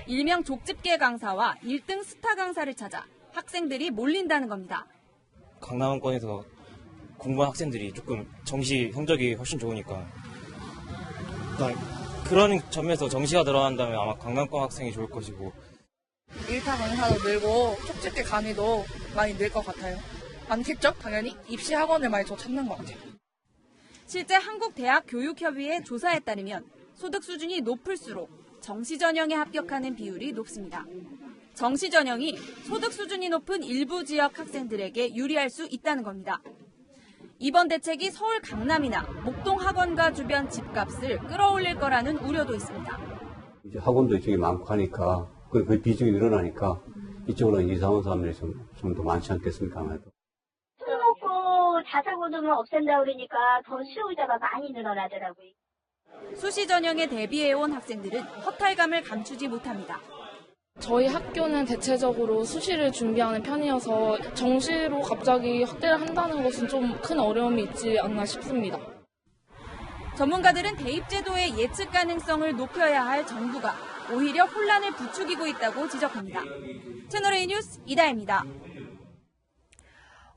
일명 족집게 강사와 1등 스타 강사를 찾아 학생들이 몰린다는 겁니다. 강남권에서 공부한 학생들이 조금 정시 성적이 훨씬 좋으니까 그런 점에서 정시가 들어간다면 아마 강남권 학생이 좋을 것이고 1타 강사도 늘고 족집게 강의도 많이 늘 것 같아요. 많겠죠? 당연히 입시 학원을 많이 더 찾는 것 같아요. 실제 한국대학교육협의회 조사에 따르면 소득 수준이 높을수록 정시전형에 합격하는 비율이 높습니다. 정시전형이 소득 수준이 높은 일부 지역 학생들에게 유리할 수 있다는 겁니다. 이번 대책이 서울 강남이나 목동 학원가 주변 집값을 끌어올릴 거라는 우려도 있습니다. 이제 학원도 이쪽에 많고 하니까 그 비중이 늘어나니까 이쪽으로 이사 온 사람들이 좀 더 많지 않겠습니까? 아마도. 술 먹고 자사고등을 없앤다 그러니까 더 수요자가 많이 늘어나더라고요. 수시 전형에 대비해온 학생들은 허탈감을 감추지 못합니다. 저희 학교는 대체적으로 수시를 준비하는 편이어서 정시로 갑자기 확대를 한다는 것은 좀 큰 어려움이 있지 않나 싶습니다. 전문가들은 대입제도의 예측 가능성을 높여야 할 정부가 오히려 혼란을 부추기고 있다고 지적합니다. 채널A 뉴스 이다혜입니다.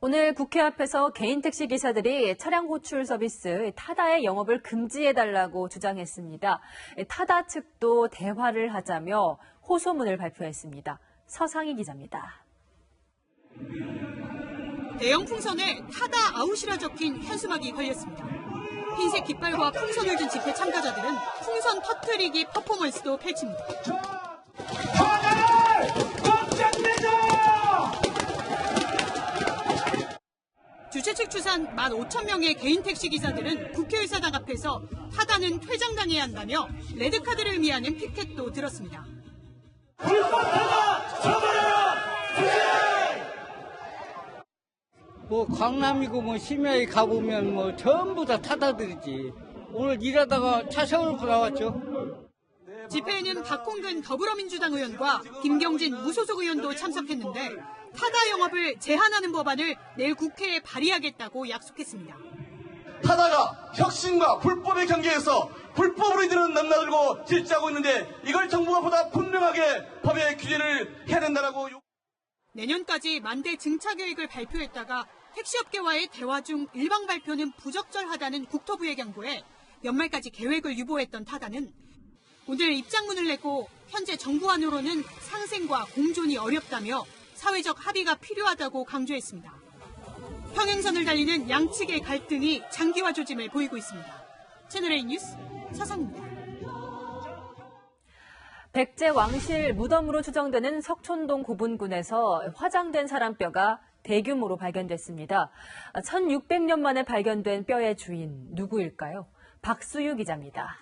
오늘 국회 앞에서 개인 택시 기사들이 차량 호출 서비스 타다의 영업을 금지해달라고 주장했습니다. 타다 측도 대화를 하자며 호소문을 발표했습니다. 서상희 기자입니다. 대형 풍선에 타다 아웃이라 적힌 현수막이 걸렸습니다. 흰색 깃발과 풍선을 든 집회 참가자들은 풍선 터뜨리기 퍼포먼스도 펼칩니다. 주최 측 추산 15,000명의 개인 택시 기사들은 국회의사당 앞에서 타다는 퇴장당해야 한다며 레드카드를 의미하는 피켓도 들었습니다. 뭐 강남이고 뭐 심야에 가보면 뭐 전부 다 타다들이지. 오늘 일하다가 차 세워놓고 나왔죠. 집회에는 박홍근 더불어민주당 의원과 김경진 무소속 의원도 참석했는데 타다 영업을 제한하는 법안을 내일 국회에 발의하겠다고 약속했습니다. 타다가 혁신과 불법의 경계에서 불법으로 이들은 넘나들고 질주하고 있는데 이걸 정부가 보다 분명하게 법의 규제를 해야 된다라고. 내년까지 만대 증차 계획을 발표했다가 택시업계와의 대화 중 일방 발표는 부적절하다는 국토부의 경고에 연말까지 계획을 유보했던 타다는 오늘 입장문을 내고 현재 정부 안으로는 상생과 공존이 어렵다며 사회적 합의가 필요하다고 강조했습니다. 평행선을 달리는 양측의 갈등이 장기화 조짐을 보이고 있습니다. 채널A 뉴스 서상입니다. 백제 왕실 무덤으로 추정되는 석촌동 고분군에서 화장된 사람 뼈가 대규모로 발견됐습니다. 1600년 만에 발견된 뼈의 주인 누구일까요? 박수유 기자입니다.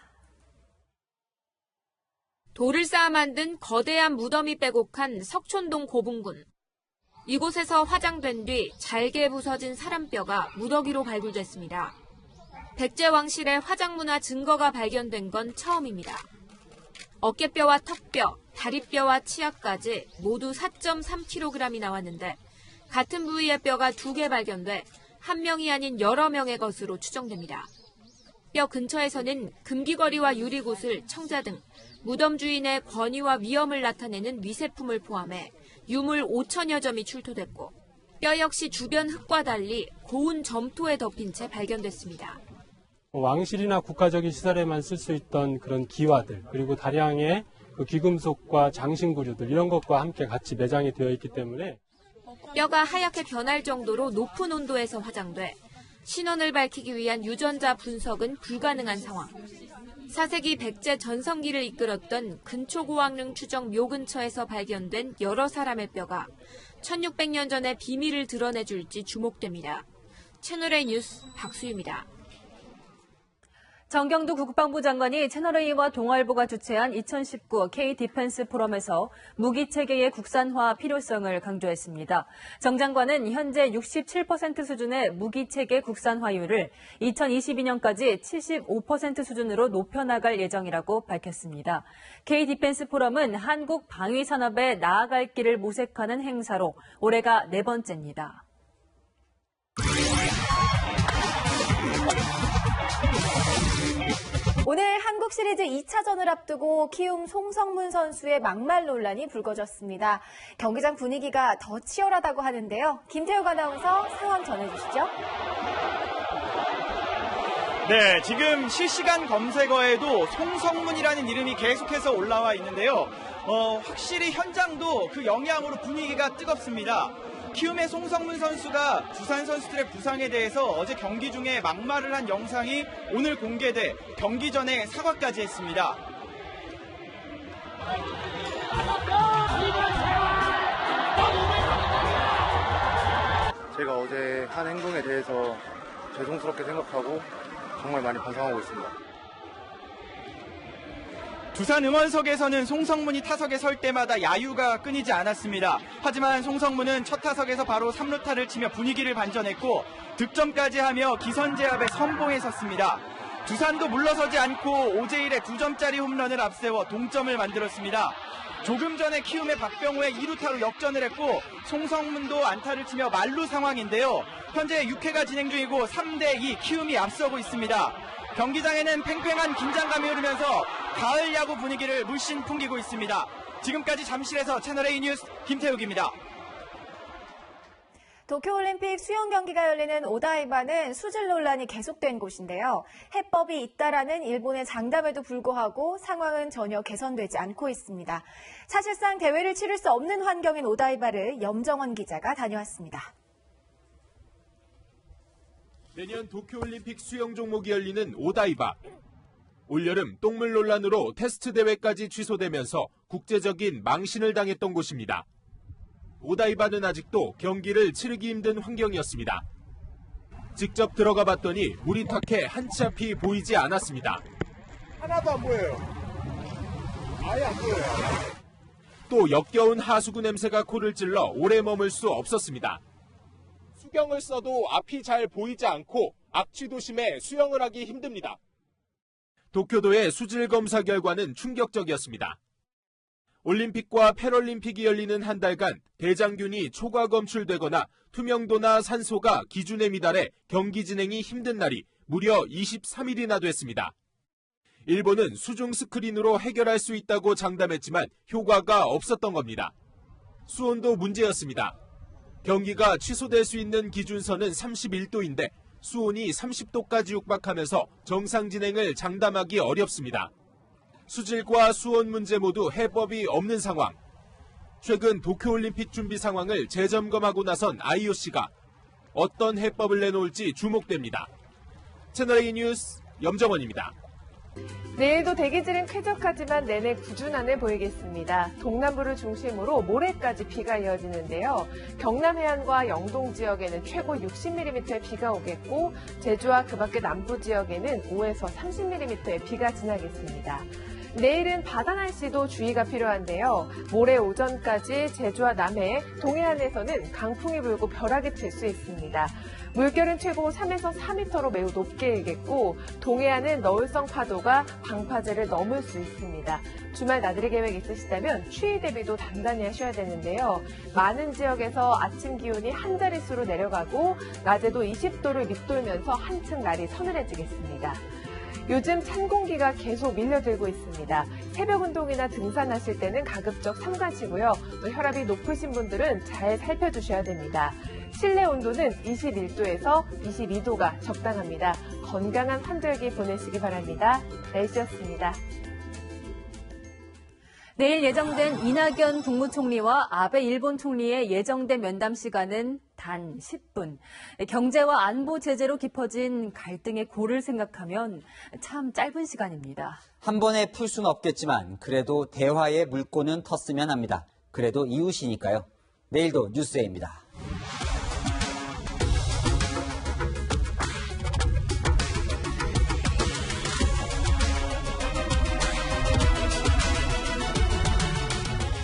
돌을 쌓아 만든 거대한 무덤이 빼곡한 석촌동 고분군. 이곳에서 화장된 뒤 잘게 부서진 사람뼈가 무더기로 발굴됐습니다. 백제 왕실의 화장 문화 증거가 발견된 건 처음입니다. 어깨뼈와 턱뼈, 다리뼈와 치아까지 모두 4.3kg이 나왔는데 같은 부위의 뼈가 2개 발견돼 한 명이 아닌 여러 명의 것으로 추정됩니다. 뼈 근처에서는 금기거리와 유리구슬, 청자 등 무덤 주인의 권위와 위엄을 나타내는 미세품을 포함해 유물 5천여 점이 출토됐고 뼈 역시 주변 흙과 달리 고운 점토에 덮인 채 발견됐습니다. 왕실이나 국가적인 시설에만 쓸 수 있던 그런 기와들 그리고 다량의 그 귀금속과 장신구류들 이런 것과 함께 같이 매장이 되어 있기 때문에 뼈가 하얗게 변할 정도로 높은 온도에서 화장돼 신원을 밝히기 위한 유전자 분석은 불가능한 상황. 4세기 백제 전성기를 이끌었던 근초고왕릉 추정 묘 근처에서 발견된 여러 사람의 뼈가 1600년 전의 비밀을 드러내줄지 주목됩니다. 채널A 뉴스 박수유입니다. 정경두 국방부 장관이 채널A와 동아일보가 주최한 2019 K-디펜스 포럼에서 무기체계의 국산화 필요성을 강조했습니다. 정 장관은 현재 67% 수준의 무기체계 국산화율을 2022년까지 75% 수준으로 높여나갈 예정이라고 밝혔습니다. K-디펜스 포럼은 한국 방위산업에 나아갈 길을 모색하는 행사로 올해가 4번째입니다. 오늘 한국 시리즈 2차전을 앞두고 키움 송성문 선수의 막말 논란이 불거졌습니다. 경기장 분위기가 더 치열하다고 하는데요. 김태욱 아나운서 상황 전해주시죠. 네, 지금 실시간 검색어에도 송성문이라는 이름이 계속해서 올라와 있는데요. 확실히 현장도 그 영향으로 분위기가 뜨겁습니다. 키움의 송성문 선수가 두산 선수들의 부상에 대해서 어제 경기 중에 막말을 한 영상이 오늘 공개돼 경기 전에 사과까지 했습니다. 제가 어제 한 행동에 대해서 죄송스럽게 생각하고 정말 많이 반성하고 있습니다. 두산 응원석에서는 송성문이 타석에 설 때마다 야유가 끊이지 않았습니다. 하지만 송성문은 첫 타석에서 바로 3루타를 치며 분위기를 반전했고 득점까지 하며 기선제압에 선봉에 섰습니다. 두산도 물러서지 않고 오재일의 2점짜리 홈런을 앞세워 동점을 만들었습니다. 조금 전에 키움의 박병호의 2루타로 역전을 했고 송성문도 안타를 치며 만루 상황인데요. 현재 6회가 진행 중이고 3대2 키움이 앞서고 있습니다. 경기장에는 팽팽한 긴장감이 흐르면서 가을 야구 분위기를 물씬 풍기고 있습니다. 지금까지 잠실에서 채널A 뉴스 김태욱입니다. 도쿄올림픽 수영 경기가 열리는 오다이바는 수질 논란이 계속된 곳인데요. 해법이 있다라는 일본의 장담에도 불구하고 상황은 전혀 개선되지 않고 있습니다. 사실상 대회를 치를 수 없는 환경인 오다이바를 염정원 기자가 다녀왔습니다. 내년 도쿄올림픽 수영 종목이 열리는 오다이바. 올여름 똥물 논란으로 테스트 대회까지 취소되면서 국제적인 망신을 당했던 곳입니다. 오다이바는 아직도 경기를 치르기 힘든 환경이었습니다. 직접 들어가 봤더니 물이 탁해 한 치 앞이 보이지 않았습니다. 하나도 안 보여요. 아예 안 보여요. 또 역겨운 하수구 냄새가 코를 찔러 오래 머물 수 없었습니다. 수경을 써도 앞이 잘 보이지 않고 악취도 심해 수영을 하기 힘듭니다. 도쿄도의 수질 검사 결과는 충격적이었습니다. 올림픽과 패럴림픽이 열리는 한 달간 대장균이 초과 검출되거나 투명도나 산소가 기준에 미달해 경기 진행이 힘든 날이 무려 23일이나 됐습니다. 일본은 수중 스크린으로 해결할 수 있다고 장담했지만 효과가 없었던 겁니다. 수온도 문제였습니다. 경기가 취소될 수 있는 기준선은 31도인데 수온이 30도까지 육박하면서 정상 진행을 장담하기 어렵습니다. 수질과 수온 문제 모두 해법이 없는 상황. 최근 도쿄올림픽 준비 상황을 재점검하고 나선 IOC가 어떤 해법을 내놓을지 주목됩니다. 채널A 뉴스 염정원입니다. 내일도 대기질은 쾌적하지만 내내 구준함을 보이겠습니다. 동남부를 중심으로 모레까지 비가 이어지는데요. 경남 해안과 영동 지역에는 최고 60mm의 비가 오겠고 제주와 그 밖의 남부 지역에는 5에서 30mm의 비가 지나겠습니다. 내일은 바다 날씨도 주의가 필요한데요. 모레 오전까지 제주와 남해, 동해안에서는 강풍이 불고 벼락이 칠 수 있습니다. 물결은 최고 3에서 4m로 매우 높게 일겠고 동해안은 너울성 파도가 방파제를 넘을 수 있습니다. 주말 나들이 계획 있으시다면 추위 대비도 단단히 하셔야 되는데요. 많은 지역에서 아침 기온이 한 자릿수로 내려가고 낮에도 20도를 밑돌면서 한층 날이 서늘해지겠습니다. 요즘 찬 공기가 계속 밀려들고 있습니다. 새벽 운동이나 등산하실 때는 가급적 삼가시고요. 또 혈압이 높으신 분들은 잘 살펴주셔야 됩니다. 실내 온도는 21도에서 22도가 적당합니다. 건강한 환절기 보내시기 바랍니다. 날씨였습니다. 내일 예정된 이낙연 국무총리와 아베 일본 총리의 예정된 면담 시간은 단 10분. 경제와 안보 제재로 깊어진 갈등의 골을 생각하면 참 짧은 시간입니다. 한 번에 풀 수는 없겠지만 그래도 대화의 물꼬는 텄으면 합니다. 그래도 이웃이니까요. 내일도 뉴스에입니다.